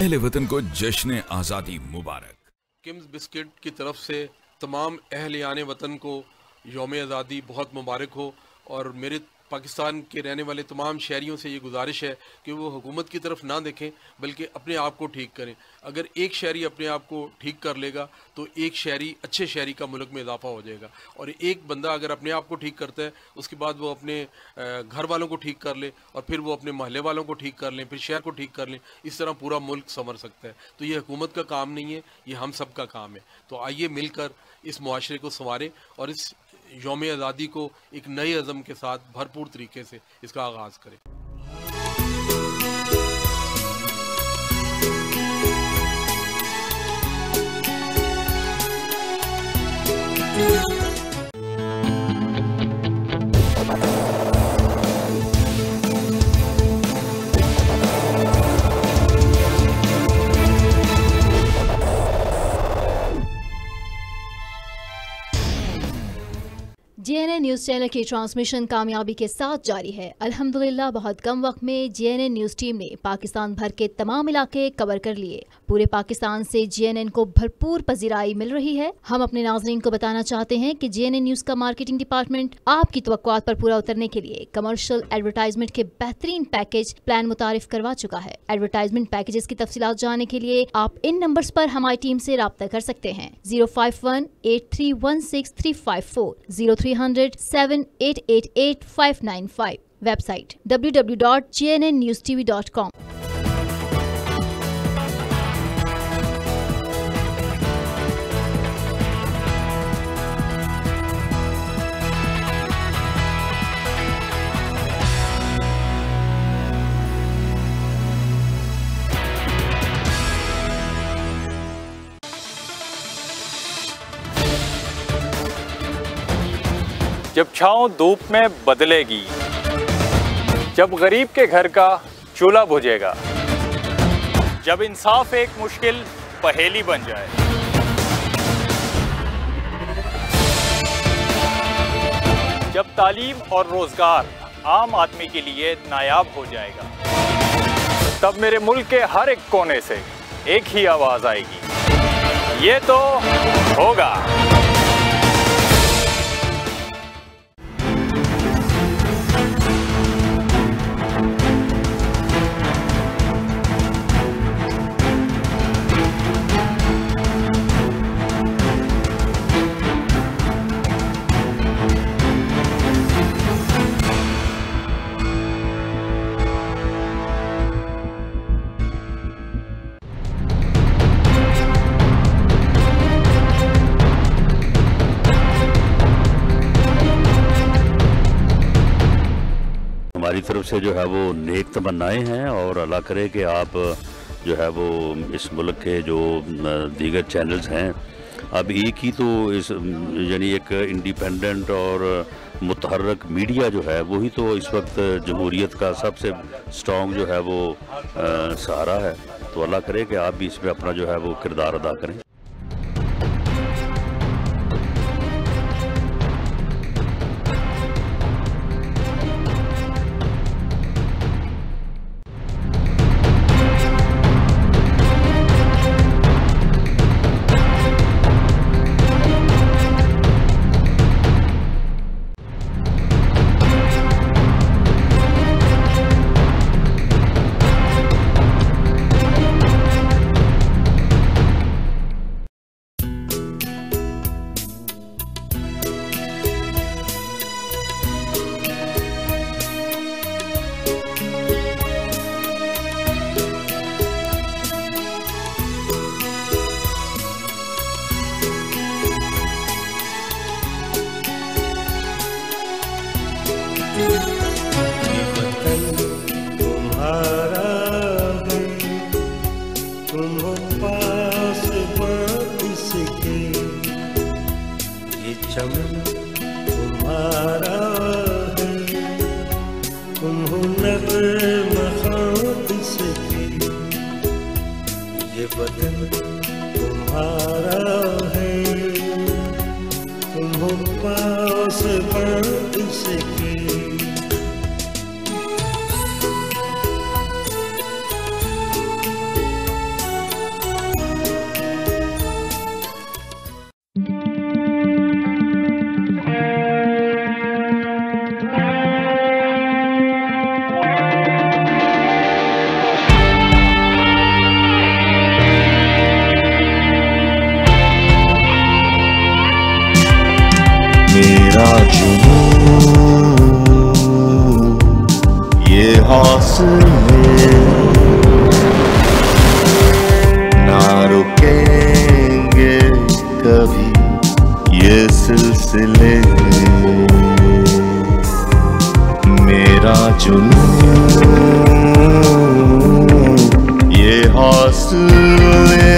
अहले वतन को जश्न आज़ादी मुबारक। किम्स बिस्किट की तरफ से तमाम अहलियान वतन को यौम आज़ादी बहुत मुबारक हो। और मेरे पाकिस्तान के रहने वाले तमाम शहरियों से ये गुजारिश है कि वो हुकूमत की तरफ ना देखें बल्कि अपने आप को ठीक करें। अगर एक शहरी अपने आप को ठीक कर लेगा तो एक शहरी अच्छे शहरी का मुल्क में इजाफा हो जाएगा। और एक बंदा अगर अपने आप को ठीक करता है उसके बाद वो अपने घर वालों को ठीक कर ले और फिर वो अपने महल्ले वालों को ठीक कर लें, फिर शहर को ठीक कर लें, इस तरह पूरा मुल्क संवर सकता है। तो ये हुकूमत का काम नहीं है, ये हम सब का काम है। तो आइए मिलकर इस मुआशरे को संवारें और इस यौम आज़ादी को एक नए अज़म के साथ भरपूर तरीके से इसका आगाज़ करें। JNN न्यूज़ चैनल की ट्रांसमिशन कामयाबी के साथ जारी है। अल्हम्दुलिल्लाह बहुत कम वक्त में JNN न्यूज़ टीम ने पाकिस्तान भर के तमाम इलाके कवर कर लिए। पूरे पाकिस्तान से JNN को भरपूर पजीराई मिल रही है। हम अपने नाज़रीन को बताना चाहते हैं कि JNN न्यूज़ का मार्केटिंग डिपार्टमेंट आपकी तवक्कुआत पर पूरा उतरने के लिए कमर्शियल एडवर्टाइजमेंट के बेहतरीन पैकेज प्लान मुतारिफ करवा चुका है। एडवर्टाइजमेंट पैकेजेस की तफसीलात जानने के लिए आप इन नंबर्स पर हमारी टीम से राब्ता कर सकते हैं। 051-8316-354, 0300-7888-595। Website www.jnnewstv.com। जब छाँव धूप में बदलेगी, जब गरीब के घर का चूल्हा बुझेगा, जब इंसाफ एक मुश्किल पहेली बन जाए, जब तालीम और रोजगार आम आदमी के लिए नायाब हो जाएगा, तब मेरे मुल्क के हर एक कोने से एक ही आवाज आएगी, ये तो होगा। हमारी तरफ से जो है वो नेक तमन्नाएं हैं और अल्लाह करे कि आप जो है वो इस मुल्क के जो दीगर चैनल्स हैं, अब एक ही तो इस यानी एक इंडिपेंडेंट और मुतहर्रक मीडिया जो है वही तो इस वक्त जमहूरियत का सबसे स्ट्रॉन्ग जो है वो सहारा है। तो अल्लाह करे कि आप भी इसमें अपना जो है वो किरदार अदा करें। तुम्हारा है, तुम हो पास बात इसके, ये चमन तुम्हारा है, तुम हो नग़्मा-ख़्वात इसके, ये वतन तुम्हारा है, तुम हो पास बात इसके। मेरा जुनून ये हौसले ना रुकेंगे कभी ये सिलसिले। मेरा जुनून ये हौसले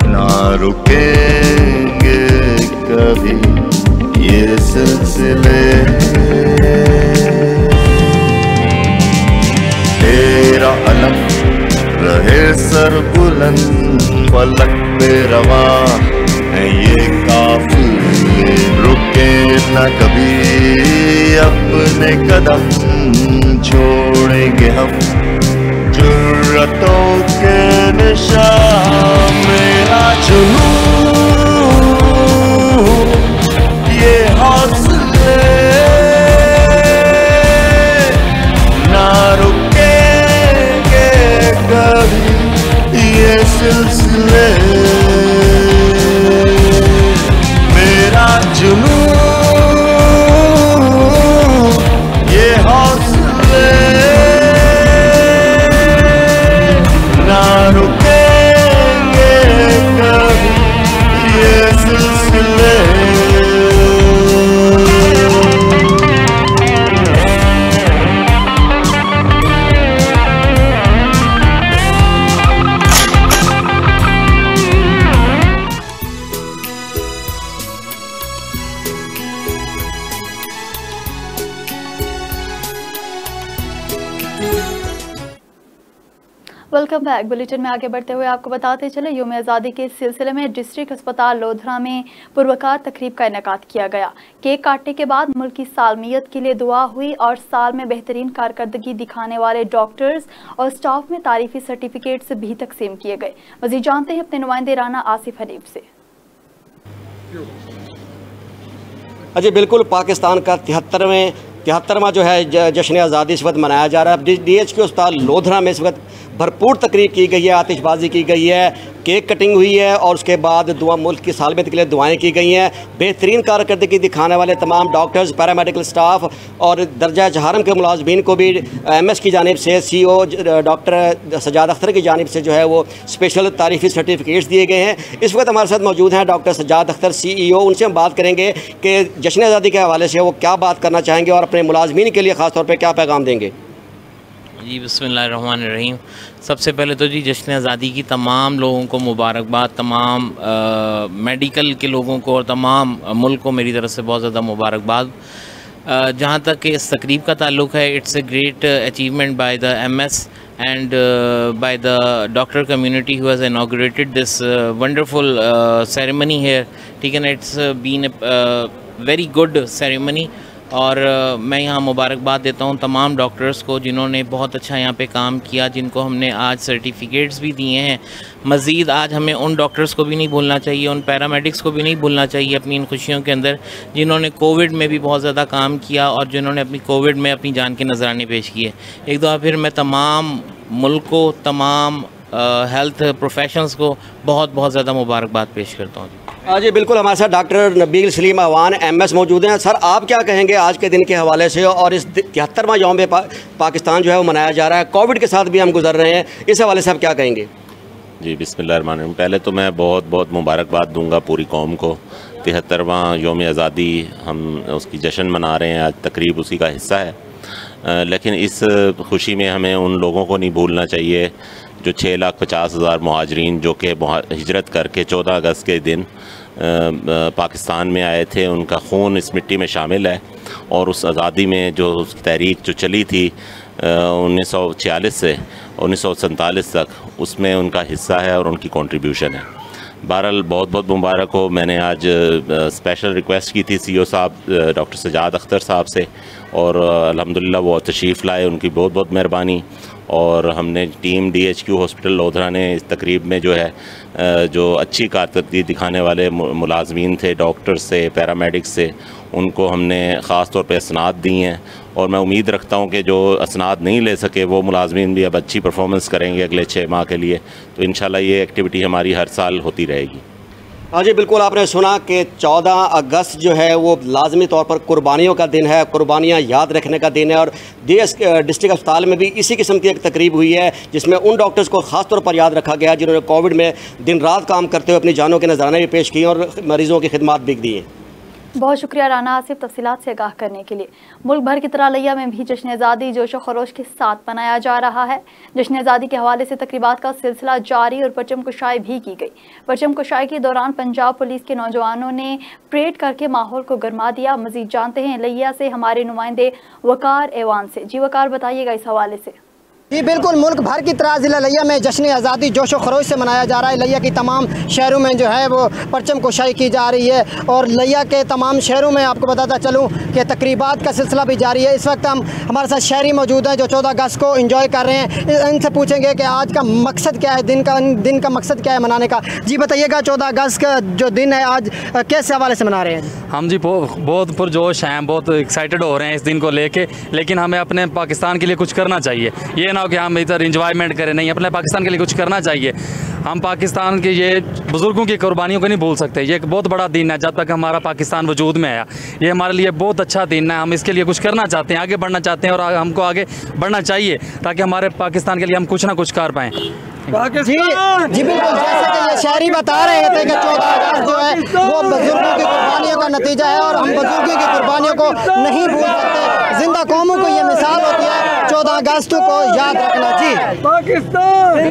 ना रुकेंगे कभी ये सिलसिले। तेरा अलम रहे सर बुलंद, फलक पे रवा है ये काफिले। न कभी अपने कदम छोड़ेंगे हम, जुर्रतों के निशान मेरा जुनून ये हौसले ना रुकेंगे कभी ये सिलसिले, मेरा जुनून ये हौसले ना रुकेंगे कभी ये सिलसिले। Welcome back. बुलेटिन में आगे बढ़ते हुए आपको बताते चले, यौम आज़ादी के सिलसिले में डिस्ट्रिक्ट अस्पताल लोधरा में पुरवकार तकरीब का इनेकाद किया गया। केक काटने के बाद मुल्क की सालमियत के लिए दुआ हुई और साल में बेहतरीन कारकर्दगी दिखाने वाले डॉक्टर्स और स्टाफ में तारीफी सर्टिफिकेट्स भी तकसीम किए गए। मज़ीद जानते हैं अपने नुमाइंदे राना आसिफ हनीफ से। जी बिल्कुल, पाकिस्तान का 73वां जो है जश्न आज़ादी इस वक्त मनाया जा रहा है। DHQ अस्पताल लोधरा में इस वक्त भरपूर तकरीब की गई है, आतिशबाजी की गई है, केक कटिंग हुई है और उसके बाद दुआ मुल्क की सालमियत के लिए दुआएं की गई हैं। बेहतरीन कारकर्दगी दिखाने वाले तमाम डॉक्टर्स, पैरामेडिकल स्टाफ और दर्जा चहारम के मुलाजमीन को भी MS की जानिब से CEO डॉक्टर सजाद अख्तर की जानिब से जो है वो स्पेशल तारीफी सर्टिफिकेट्स दिए गए हैं। इस वक्त हमारे साथ मौजूद हैं डॉक्टर सजाद अख्तर CEO। उनसे हम बात करेंगे कि जश्न आज़ादी के हवाले से वो क्या बात करना चाहेंगे और अपने मुलाजमीन के लिए ख़ास तौर पर क्या पैगाम देंगे। जी बिस्मिल्लाहिर्रहमानिर्रहीम। सबसे पहले तो जी जश्न आज़ादी की तमाम लोगों को मुबारकबाद, तमाम मेडिकल के लोगों को और तमाम मुल्क को मेरी तरफ से बहुत ज़्यादा मुबारकबाद। जहाँ तक कि इस तकरीब का ताल्लुक़ है, it's a great achievement by the MS and by the doctor community who has inaugurated this wonderful ceremony here. ठीक है ना, it's been a very good ceremony और मैं यहाँ मुबारकबाद देता हूँ तमाम डॉक्टर्स को जिन्होंने बहुत अच्छा यहाँ पे काम किया, जिनको हमने आज सर्टिफिकेट्स भी दिए हैं। मज़ीद आज हमें उन डॉक्टर्स को भी नहीं भूलना चाहिए, उन पैरामेडिक्स को भी नहीं भूलना चाहिए अपनी इन खुशियों के अंदर, जिन्होंने कोविड में भी बहुत ज़्यादा काम किया और जिन्होंने अपनी कोविड में अपनी जान के नजराने पेश किए। एक दफ़ा फिर मैं तमाम मुल्क को, तमाम हेल्थ प्रोफेशनल्स को बहुत बहुत ज़्यादा मुबारकबाद पेश करता हूँ। जी बिल्कुल, हमारे साथ डॉक्टर नबील सलीम अवान MS मौजूद हैं। सर, आप क्या कहेंगे आज के दिन के हवाले से और इस 73वां यौम पाकिस्तान जो है वो मनाया जा रहा है, कोविड के साथ भी हम गुजर रहे हैं, इस हवाले से आप क्या कहेंगे। जी बिस्मिल्लाहिर्रहमानिर्रहीम। पहले तो मैं बहुत बहुत मुबारकबाद दूंगा पूरी कौम को। 73वां यौम आज़ादी हम उसकी जश्न मना रहे हैं, आज तकरीब उसी का हिस्सा है। लेकिन इस खुशी में हमें उन लोगों को नहीं भूलना चाहिए जो 6,50,000 मुहाजिरीन जो कि हिजरत करके 14 अगस्त के दिन पाकिस्तान में आए थे, उनका खून इस मिट्टी में शामिल है और उस आज़ादी में जो उसकी तहरीक जो चली थी 1946 से 1947 तक, उसमें उनका हिस्सा है और उनकी कंट्रीब्यूशन है। बहरहाल बहुत बहुत मुबारक हो। मैंने आज स्पेशल रिक्वेस्ट की थी CEO साहब डॉक्टर सजाद अख्तर साहब से और अल्हम्दुलिल्लाह वो तशरीफ़ लाए, उनकी बहुत बहुत मेहरबानी। और हमने टीम DHQ हॉस्पिटल लोधरा ने इस तकरीब में जो है जो अच्छी कारकर्दगी दिखाने वाले मुलाजमीन थे, डॉक्टर्स से, पैरामेडिक्स से, उनको हमने ख़ास तौर पे असनाद दी हैं और मैं उम्मीद रखता हूं कि जो असनाद नहीं ले सके वो मुलाजमीन भी अब अच्छी परफॉर्मेंस करेंगे अगले 6 माह के लिए। तो इंशाल्लाह ये एक्टिविटी हमारी हर साल होती रहेगी। हाँ जी बिल्कुल, आपने सुना कि 14 अगस्त जो है वो लाजमी तौर पर कुर्बानियों का दिन है, कुर्बानियाँ याद रखने का दिन है और डिस्ट्रिक्ट अस्पताल में भी इसी किस्म की एक तकरीब हुई है जिसमें उन डॉक्टर्स को ख़ास तौर पर याद रखा गया जिन्होंने कोविड में दिन रात काम करते हुए अपनी जानों के नजराने भी पेश किए और मरीज़ों की खिदमत भी दी। बहुत शुक्रिया राना आसिफ तफसीलात से आगाह करने के लिए। मुल्क भर की तरह लिया में भी जश्न आज़ादी जोश व खरोश के साथ मनाया जा रहा है। जश्न आज़ादी के हवाले से तकरीबात का सिलसिला जारी और परचम कुशाई भी की गई। परचम कुशाई के दौरान पंजाब पुलिस के नौजवानों ने परेड करके माहौल को गरमा दिया। मजीद जानते हैं लिया से हमारे नुमाइंदे वकार एवान से। जी वकार, बताइएगा इस हवाले से। जी बिल्कुल, मुल्क भर की तरह ज़िला लिया में जश्न आज़ादी जोश व खरोश से मनाया जा रहा है। लिया की तमाम शहरों में जो है वो परचम कुशाई की जा रही है और लिया के तमाम शहरों में आपको बताता चलूँ कि तकरीबात का सिलसिला भी जारी है। इस वक्त हम हमारे साथ शहरी मौजूद हैं जो 14 अगस्त को एंजॉय कर रहे हैं। इनसे पूछेंगे कि आज का मकसद क्या है, दिन का मकसद क्या है मनाने का। जी बताइएगा, 14 अगस्त का जो दिन है आज कैसे हवाले से मना रहे हैं? हम जी बहुत पुरजोश हैं, बहुत एक्साइटेड हो रहे हैं इस दिन को लेके, लेकिन हमें अपने पाकिस्तान के लिए कुछ करना चाहिए। ये ना हो कि हम इधर इंजॉयमेंट करें, नहीं, अपने पाकिस्तान के लिए कुछ करना चाहिए। हम पाकिस्तान के ये बुज़ुर्गों की कुर्बानियों को नहीं भूल सकते। ये एक बहुत बड़ा दिन है, जब तक हमारा पाकिस्तान वजूद में आया ये हमारे लिए बहुत अच्छा दिन है। हम इसके लिए कुछ करना चाहते हैं, आगे बढ़ना चाहते हैं और हमको आगे बढ़ना चाहिए ताकि हमारे पाकिस्तान के लिए हम कुछ ना कुछ कर पाएँ। जी बिल्कुल, जैसे कि ये शहरी बता रहे थे कि 14 अगस्त जो है वो बुजुर्गों की कुर्बानियों का नतीजा है और हम बुजुर्गों की कुर्बानियों को नहीं भूल सकते। जिंदा कौमों को ये मिसाल होती है 14 अगस्त को याद रखना। जी पाकिस्तान।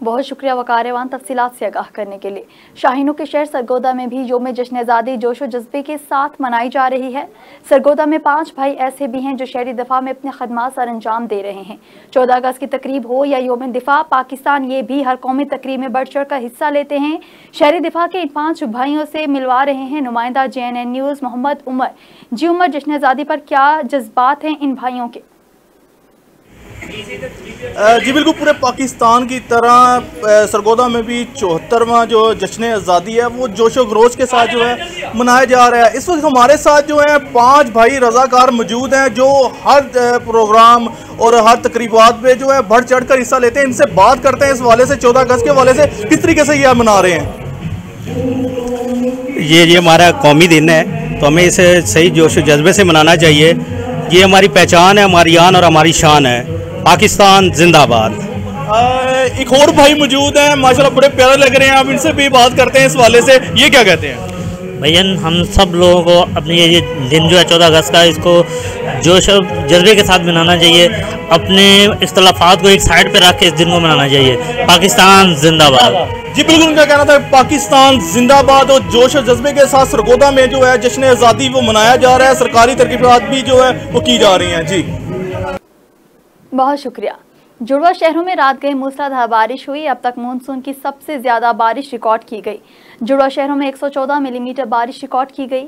बहुत शुक्रिया वकार एवान तफसीलात से आगाह करने के लिए। शाहीनों के शहर सरगोदा में भी योम जश्न आज़ादी जोश व जज्बे के साथ मनाई जा रही है। सरगोदा में 5 भाई ऐसे भी हैं जो शहरी दिफा में अपने खदमात सर अंजाम दे रहे हैं। 14 अगस्त की तकरीब हो या योम दिफा पाकिस्तान, ये भी हर कौमी तकरीब में बढ़ चढ़ कर हिस्सा लेते हैं। शहरी दिफा के इन 5 भाइयों से मिलवा रहे हैं नुमाइंदा JNN न्यूज़ मोहम्मद उमर। जी उमर, जश्न आज़ादी पर क्या जज्बात हैं इन भाइयों के? जी बिल्कुल, पूरे पाकिस्तान की तरह सरगोदा में भी 74वां जो जश्न आज़ादी है वो जोशो खरोश के साथ जो है मनाया जा रहा है। इस वक्त हमारे साथ जो है 5 भाई रज़ाकार मौजूद हैं जो हर प्रोग्राम और हर तकरीबात में जो है बढ़ चढ़ कर हिस्सा लेते हैं। इनसे बात करते हैं इस हवाले से, 14 अगस्त के हवाले से किस तरीके से ये मना रहे हैं। ये हमारा कौमी दिन है तो हमें इसे सही जोश व जज्बे से मनाना चाहिए। ये हमारी पहचान है, हमारी आन और हमारी शान है। पाकिस्तान जिंदाबाद। एक और भाई मौजूद हैं, माशाल्लाह बड़े प्यारे लग रहे हैं, आप इनसे भी बात करते हैं इस वाले से, ये क्या कहते हैं? भैया हम सब लोगों को अपनी ये दिन जो है 14 अगस्त का, इसको जोश और जज्बे के साथ मनाना चाहिए। अपने इख्तलाफात को एक साइड पे रख के इस दिन को मनाना चाहिए। पाकिस्तान जिंदाबाद। जी बिल्कुल, उनका कहना था पाकिस्तान जिंदाबाद और जोश और जज्बे के साथ सरगोदा में जो है जश्न आज़ादी वो मनाया जा रहा है। सरकारी तरकीबात भी जो है वो की जा रही हैं। जी बहुत शुक्रिया। जुड़वा शहरों में रात गए मूसलाधार बारिश हुई। अब तक मानसून की सबसे ज्यादा बारिश रिकॉर्ड की गई। जुड़वा शहरों में 114 मिलीमीटर बारिश रिकॉर्ड की गई।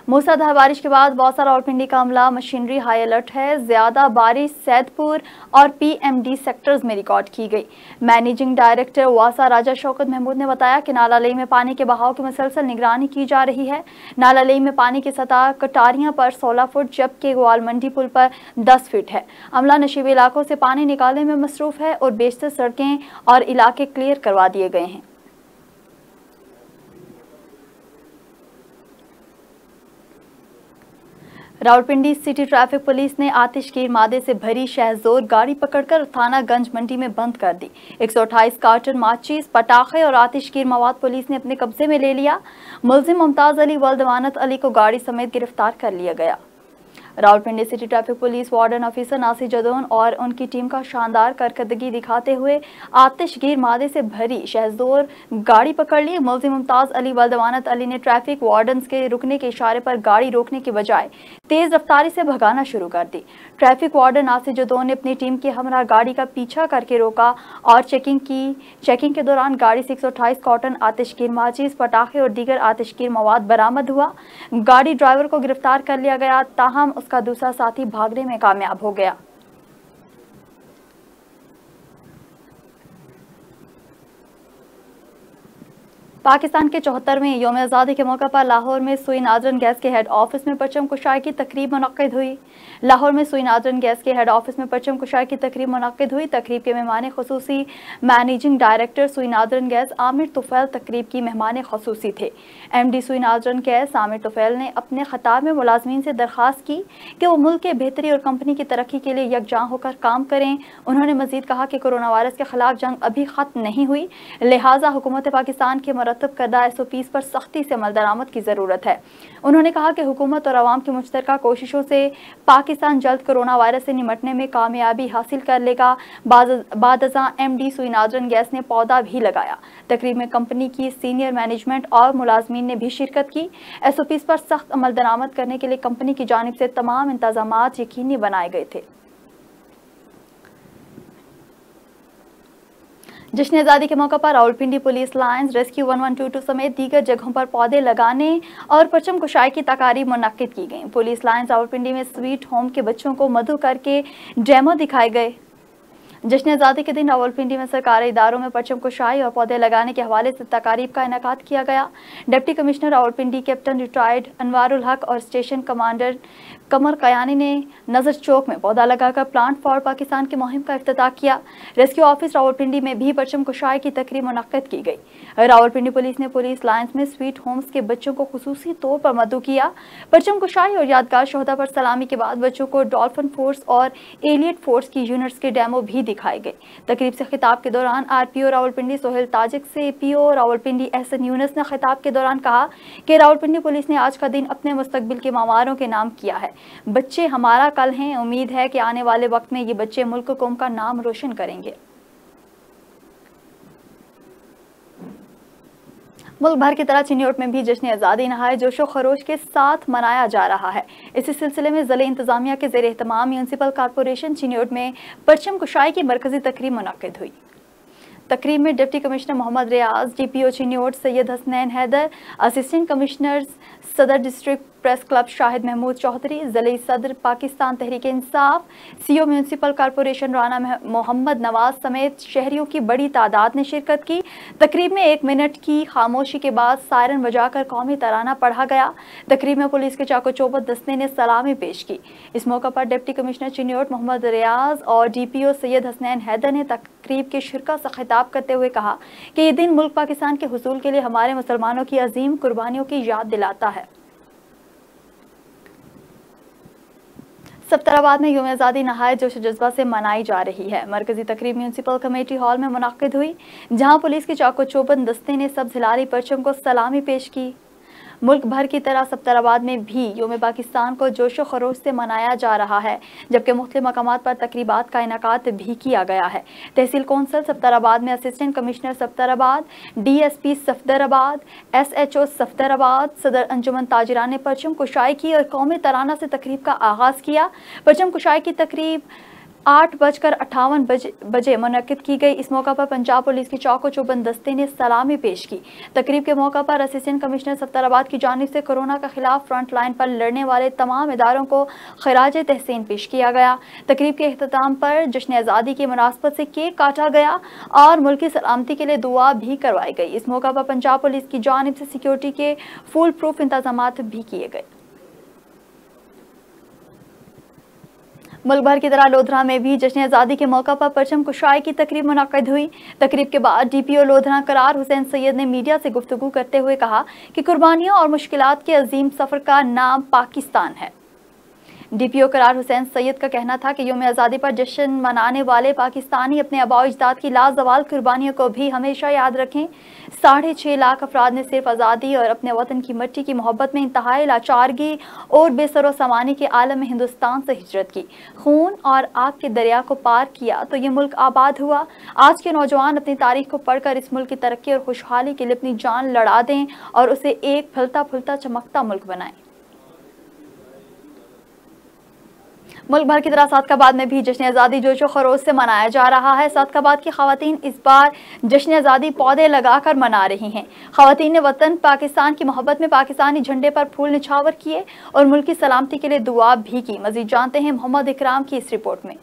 मूसलाधार बारिश के बाद बौसा रावलपिंडी का अमला मशीनरी हाई अलर्ट है। ज्यादा बारिश सैदपुर और PMD सेक्टर्स में रिकॉर्ड की गई। मैनेजिंग डायरेक्टर वासा राजा शौकत महमूद ने बताया कि नाला लेई में पानी के बहाव की मुसलसल निगरानी की जा रही है। नाला लेई में पानी की सतह कटारियां पर 16 फुट जबकि ग्वाल मंडी पुल पर 10 फीट है। अमला नशीबी इलाकों से पानी निकालने में मसरूफ है और बेशतर सड़कें और इलाके क्लियर करवा दिए गए हैं। रावलपिंडी सिटी ट्रैफिक पुलिस ने आतिशगीर मादे से भरी शहजोर गाड़ी पकड़कर थाना गंज मंडी में बंद कर दी। 128 कार्टन माचिस, पटाखे और आतिशगीर मवाद पुलिस ने अपने कब्जे में ले लिया। मुलजिम मुमताज अली वल्द अमानत अली को गाड़ी समेत गिरफ्तार कर लिया गया। Rawalpindi city traffic police warden officer Nasir Jadoon और उनकी टीम का शानदार कारकर्दगी दिखाते हुए आतिशगीर मादे से भरी शहजोर गाड़ी पकड़ ली। मुलजिम मुमताज अली वल्द अमानत अली ने ट्रैफिक वार्डन्स के रुकने के इशारे पर गाड़ी रोकने के बजाय तेज रफ्तारी से भगाना शुरू कर दी। ट्रैफिक वार्डन नासिर जदौन ने अपनी टीम के हमरा गाड़ी का पीछा करके रोका और चेकिंग की। चेकिंग के दौरान गाड़ी से 128 कॉटन आतिशगीर माचिस, पटाखे और दीगर आतिशगीर मवाद बरामद हुआ। गाड़ी ड्राइवर को गिरफ्तार कर लिया गया, ताहम उसका दूसरा साथी भागने में कामयाब हो गया। पाकिस्तान के 74वें यौम आज़ादी के मौके पर लाहौर में सुई नाजरन गैस के हेड ऑफिस में परचम कुशाई की तकरीब मुनक्किद हुई। लाहौर में सुई नाजरन गैस के हेड ऑफिस में परचम कुशाई की तकरीब मुनक्किद हुई। तकरीब के मेहमान खुसूसी मैनेजिंग डायरेक्टर सुई नाजरन गैस आमिर तुफैल तकरीब की मेहमान खुसूसी थे। MD सुई नाजरन गैस आमिर तुफैल ने अपने खिताब में मुलाजमीन से दरख्वास्त की कि वो मुल्क के बेहतरी और कंपनी की तरक्की के लिए यकजां होकर काम करें। उन्होंने मजीद कहा कि कोरोना वायरस के खिलाफ जंग अभी खत्म नहीं हुई, लिहाजा हुकूमत पाकिस्तान के मुरतब करदा SOPs पर सख्ती से अमल दरामद की ज़रूरत है। उन्होंने कहा कि हुकूमत और आवाम की मुश्तरका कोशिशों से पाकिस्तान जल्द कोरोना वायरस से निमटने में कामयाबी हासिल कर लेगा। बादज़ां MD सुई नाजरन गैस ने पौधा भी लगाया। तकरीब में कंपनी की सीनियर मैनेजमेंट और मुलाजमीन ने भी शिरकत की। SOPs पर सख्त अमल दरामद करने के लिए कंपनी की जानिब से तमाम इंतजामात यकीनी बनाए गए थे। जश्न आज़ादी के मौके पर रावलपिंडी पुलिस लाइन्स रेस्क्यू 1122 समेत दीगर जगहों पर पौधे लगाने और परचम कुशाई की तकारीब मुनक्किद की गई। पुलिस लाइन्स रावलपिंडी में स्वीट होम के बच्चों को मधु करके डेमो दिखाए गए। जश्न आज़ादी के दिन रावलपिंडी में सरकारी इदारों में परचम कुशाई और पौधे लगाने के हवाले से तकारीब का इनेकाद किया गया। Deputy commissioner Rawalpindi captain retired Anwarul हक और स्टेशन कमांडर कमर कयानी ने नजर चौक में पौधा लगाकर प्लांट फॉर पाकिस्तान की मुहिम का इफ्तिताह किया। रेस्क्यू ऑफिस रावलपिंडी में भी परचम कुशाई की तकरीब मुनक्किद की गई। रावलपिंडी पुलिस ने पुलिस लाइन्स में स्वीट होम्स के बच्चों को खुसूसी तौर पर मदऊ किया। परचम कुशाई और यादगार शोहदा पर सलामी के बाद बच्चों को डॉल्फिन फोर्स और एलियट फोर्स की यूनिट्स के डेमो भी दिखाए गए। तकरीब से खिताब के दौरान आरपीओ रावलपिंडी सोहेल ताजिक से पीओ रावलपिंडी एहसन यूनुस ने खिताब के दौरान कहा कि रावलपिंडी पुलिस ने आज का दिन अपने मुस्तकबिल के मामारों के नाम किया है। बच्चे हमारा कल हैं। उम्मीद है कि आने वाले वक्त में ये बच्चे मुल्क कौम का नाम रोशन करेंगे। मुल्क भर की तरह चिन्योट में भी जश्न आज़ादी नहाए जोशो खरोश के साथ मनाया जा रहा है। इसी सिलसिले में ज़िले इंतजामिया के ज़ेर एहतमाम म्यूनसिपल कॉरपोरेशन चिन्योट में परचम कुशाई की मरकजी तकरीब मुनक्किद हुई। तकरीब में deputy commissioner Mohammad Riaz, DPO Chiniot Syed Hasnain Haider, assistant commissioners सदर district press club Shahid Mahmood Chaudhry, ज़िले सदर Pakistan Tehreek Insaf, CO municipal corporation Rana Mohammad Nawaz समेत शहरियों की बड़ी तादाद ने शिरकत की। तकरीब में 1 मिनट की खामोशी के बाद सायरन बजाकर कौमी तराना पढ़ा गया। तकरीब में पुलिस के चाको चौबंद दस्ते ने सलामी पेश की। इस मौके पर डिप्टी कमिश्नर चिन्योट मोहम्मद रियाज और डीपीओ सैयद हसनैन हैदर ने तकरीब के शिरका से खिताब करते हुए कहा कि ये दिन मुल्क पाकिस्तान के हुसूल के लिए हमारे मुसलमानों की अजीम कुर्बानियों की याद दिलाता है। सफ्तराबाद में यौम आज़ादी नहाए जोश जज्बा से मनाई जा रही है। मरकजी तकरीब म्यूनसिपल कमेटी हॉल में मुनक्किद हुई, जहां पुलिस के चाको चौबंद दस्ते ने सब्ज़ हिलाली परचम को सलामी पेश की। मुल्क भर की तरह सफ्तराबाद में भी यौम पाकिस्तान को जोशो खरोश से मनाया जा रहा है, जबकि मुख्तलिफ मकामात पर तकरीबात का इनेकाद भी किया गया है। तहसील कौंसल सफ्तराबाद में असिस्टेंट कमिश्नर सफ्तराबाद, DSP सफ्तराबाद, SHO सफ्तराबाद, सदर अंजुमन ताजिरान ने परचम कुशाई की और कौमी तराना से तकरीब का आगाज़ किया। परचम कुशाई की तकरीब 8:58 बजे मुनक्किद की गई। इस मौका पर पंजाब पुलिस के चाको चौबंद दस्ते ने सलामी पेश की। तकरीब के मौका पर असिस्टेंट कमिश्नर सफ्तराबाद की जानिब से कोरोना के खिलाफ फ्रंट लाइन पर लड़ने वाले तमाम इदारों को खिराज तहसीन पेश किया गया। तकरीब के अख्ताम पर जश्न आज़ादी की मुनासबत से केक काटा गया और मुल्की सलामती के लिए दुआ भी करवाई गई। इस मौका पर पंजाब पुलिस की जानिब से सिक्योरिटी के फुल प्रूफ इंतजाम भी किए गए। मुल्क भर की तरह लोधरा में भी जश्न आज़ादी के मौका पर परचम कुशाई की तकरीब मुनक्किद हुई। तकरीब के बाद डीपीओ लोधरा करार हुसैन सैयद ने मीडिया से गुफ्तगू करते हुए कहा कि कुर्बानियों और मुश्किलात के अजीम सफ़र का नाम पाकिस्तान है। डीपीओ करार हुसैन सैयद का कहना था कि यौम आज़ादी पर जश्न मनाने वाले पाकिस्तानी अपने आबाओ अजदाद की लाजवाल कुर्बानियों को भी हमेशा याद रखें। 6.5 लाख अफराद ने सिर्फ आज़ादी और अपने वतन की मिट्टी की मोहब्बत में इंतहाई लाचारगी और बेसरो सामानी के आलम में हिंदुस्तान से हिजरत की, खून और आग के दरिया को पार किया तो ये मुल्क आबाद हुआ। आज के नौजवान अपनी तारीख को पढ़कर इस मुल्क की तरक्की और खुशहाली के लिए अपनी जान लड़ा दें और उसे एक फलता फूलता चमकता मुल्क बनाएं। मुल्क भर की तरह सादकाबाद में भी जश्न आज़ादी जोशो खरोश से मनाया जा रहा है। सादकाबाद की खवातीन इस बार जश्न आज़ादी पौधे लगाकर मना रही हैं। खवातीन ने वतन पाकिस्तान की मोहब्बत में पाकिस्तानी झंडे पर फूल निछावर किए और मुल्क की सलामती के लिए दुआ भी की। मजीद जानते हैं मोहम्मद इकराम की इस रिपोर्ट में।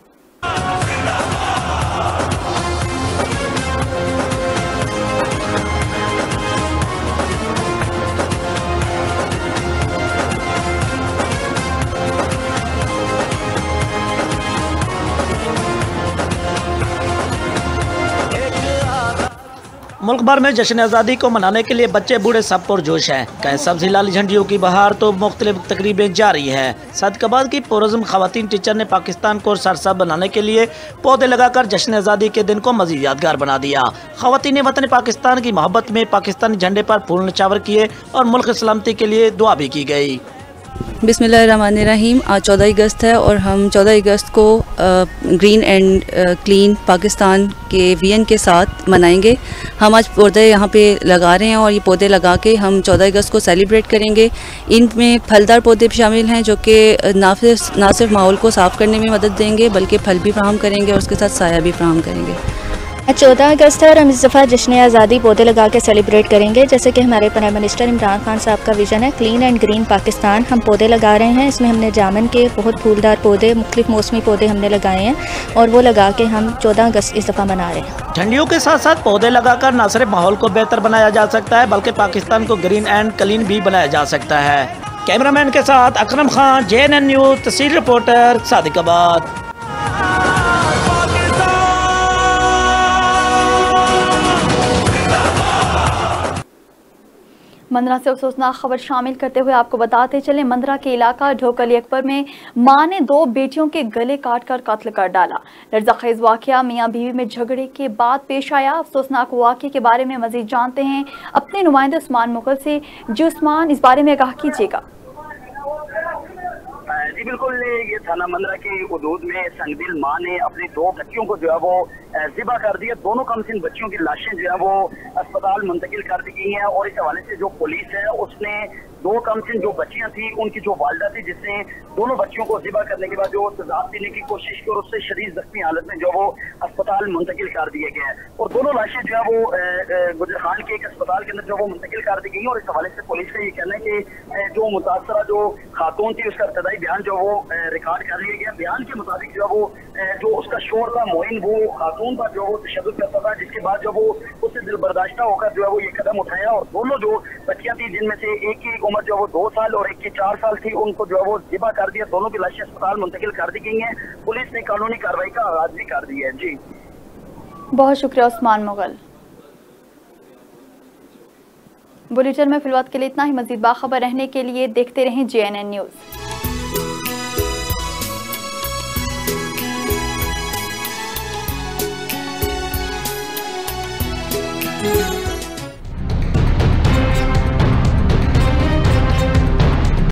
मुल्क भर में जश्न आज़ादी को मनाने के लिए बच्चे बूढ़े सब पुरजोश हैं। कहीं सब्ज़ हिलाली झंडियों की बहार तो मुख्तलिफ तकरीबें जारी हैं। सादकाबाद की पुरज़म खवातीन टीचर ने पाकिस्तान को सरसब्ज़ बनाने के लिए पौधे लगाकर जश्न आज़ादी के दिन को मज़ीद यादगार बना दिया। खवातीन ने वतन पाकिस्तान की मोहब्बत में पाकिस्तानी झंडे पर फूल निछावर किए और मुल्क की सलामती के लिए दुआ भी की गई। बिस्मिल्लाहिर्रहमानिर्रहीम। आज 14 अगस्त है और हम 14 अगस्त को ग्रीन एंड क्लीन पाकिस्तान के VN के साथ मनाएंगे। हम आज पौधे यहाँ पे लगा रहे हैं और ये पौधे लगा के हम 14 अगस्त को सेलिब्रेट करेंगे। इनमें फलदार पौधे भी शामिल हैं जो कि ना सिर्फ माहौल को साफ़ करने में मदद देंगे बल्कि फल भी फराहम करेंगे और उसके साथ साया भी फराहम करेंगे। 14 अगस्त है और हम इस दफ़ा जश्न आज़ादी पौधे लगा के सेलिब्रेट करेंगे। जैसे कि हमारे प्राइम मिनिस्टर इमरान खान साहब का विज़न है क्लीन एंड ग्रीन पाकिस्तान। हम पौधे लगा रहे हैं, इसमें हमने जामुन के बहुत फूलदार पौधे, मुख्तलिफ मौसमी पौधे हमने लगाए हैं और वो लगा के हम 14 अगस्त इस दफ़ा मना रहे हैं। झंडियों के साथ साथ पौधे लगाकर न सिर्फ माहौल को बेहतर बनाया जा सकता है बल्कि पाकिस्तान को ग्रीन एंड क्लीन भी बनाया जा सकता है। कैमरामैन के साथ अकरम खान, JNN न्यूज़, तहसील रिपोर्टर, सादिकाबाद। मंदरा से अफसोसनाक खबर शामिल करते हुए आपको बताते चले, मंदरा के इलाका ढोकली अकबर में मां ने 2 बेटियों के गले काटकर कत्ल कर डाला। लर्ज़ाखेज़ वाक़या मियां बीवी में झगड़े के बाद पेश आया। अफसोसनाक वाक़े के बारे में मज़ीद जानते हैं अपने नुमाइंदे उस्मान मुगल से। जी उस्मान, इस बारे में आगाह कीजिएगा। जी बिल्कुल, ये थाना मंदरा के हदूद में संगदिल मां ने अपनी 2 बच्चियों को जो है वो ज़िबा कर दिया। दोनों कमसिन बच्चियों की लाशें जो है वो अस्पताल मुंतकिल कर दी गई हैं और इस हवाले से जो पुलिस है उसने 2 कमसिन जो बच्चियां थी उनकी जो वालदा थी जिसने दोनों बच्चियों को ज़िबा करने के बाद जो तजाब देने की कोशिश की और उससे शदीद जख्मी हालत में जो वो अस्पताल मुंतकिल कर दिए गए हैं और दोनों लाशें जो है वो गुजरखान के एक अस्पताल के अंदर जो वो मुंतकिल कर दी गई और इस हवाले से पुलिस का ये कहना है कि जो मुतासरा जो खातून थी उसका इब्तदाई बयान जो वो रिकॉर्ड कर लिया गया। बयान के मुताबिक जो है वो जो उसका शोर था मोइन वो खातून पर जो वो तशद्दुद करता था, जिसके बाद जो वो उससे दिल बर्दाश्त होकर जो है वो ये कदम उठाया और दोनों जो बच्चियां थी जिनमें से एक की उम्र जो वो 2 साल और एक की 4 साल थी उनको जो है वो ज़िबा कर दिया। दोनों की लाशें अस्पताल मुंतकिल कर दी गई हैं। पुलिस ने कानूनी कार्रवाई का आगाज भी कर दिया है। जी बहुत शुक्रिया उस्मान मुगल। बुलेटिन में फिलहाल के लिए इतना ही। मजीद बाखबर रहने के लिए देखते रहें JNN न्यूज़।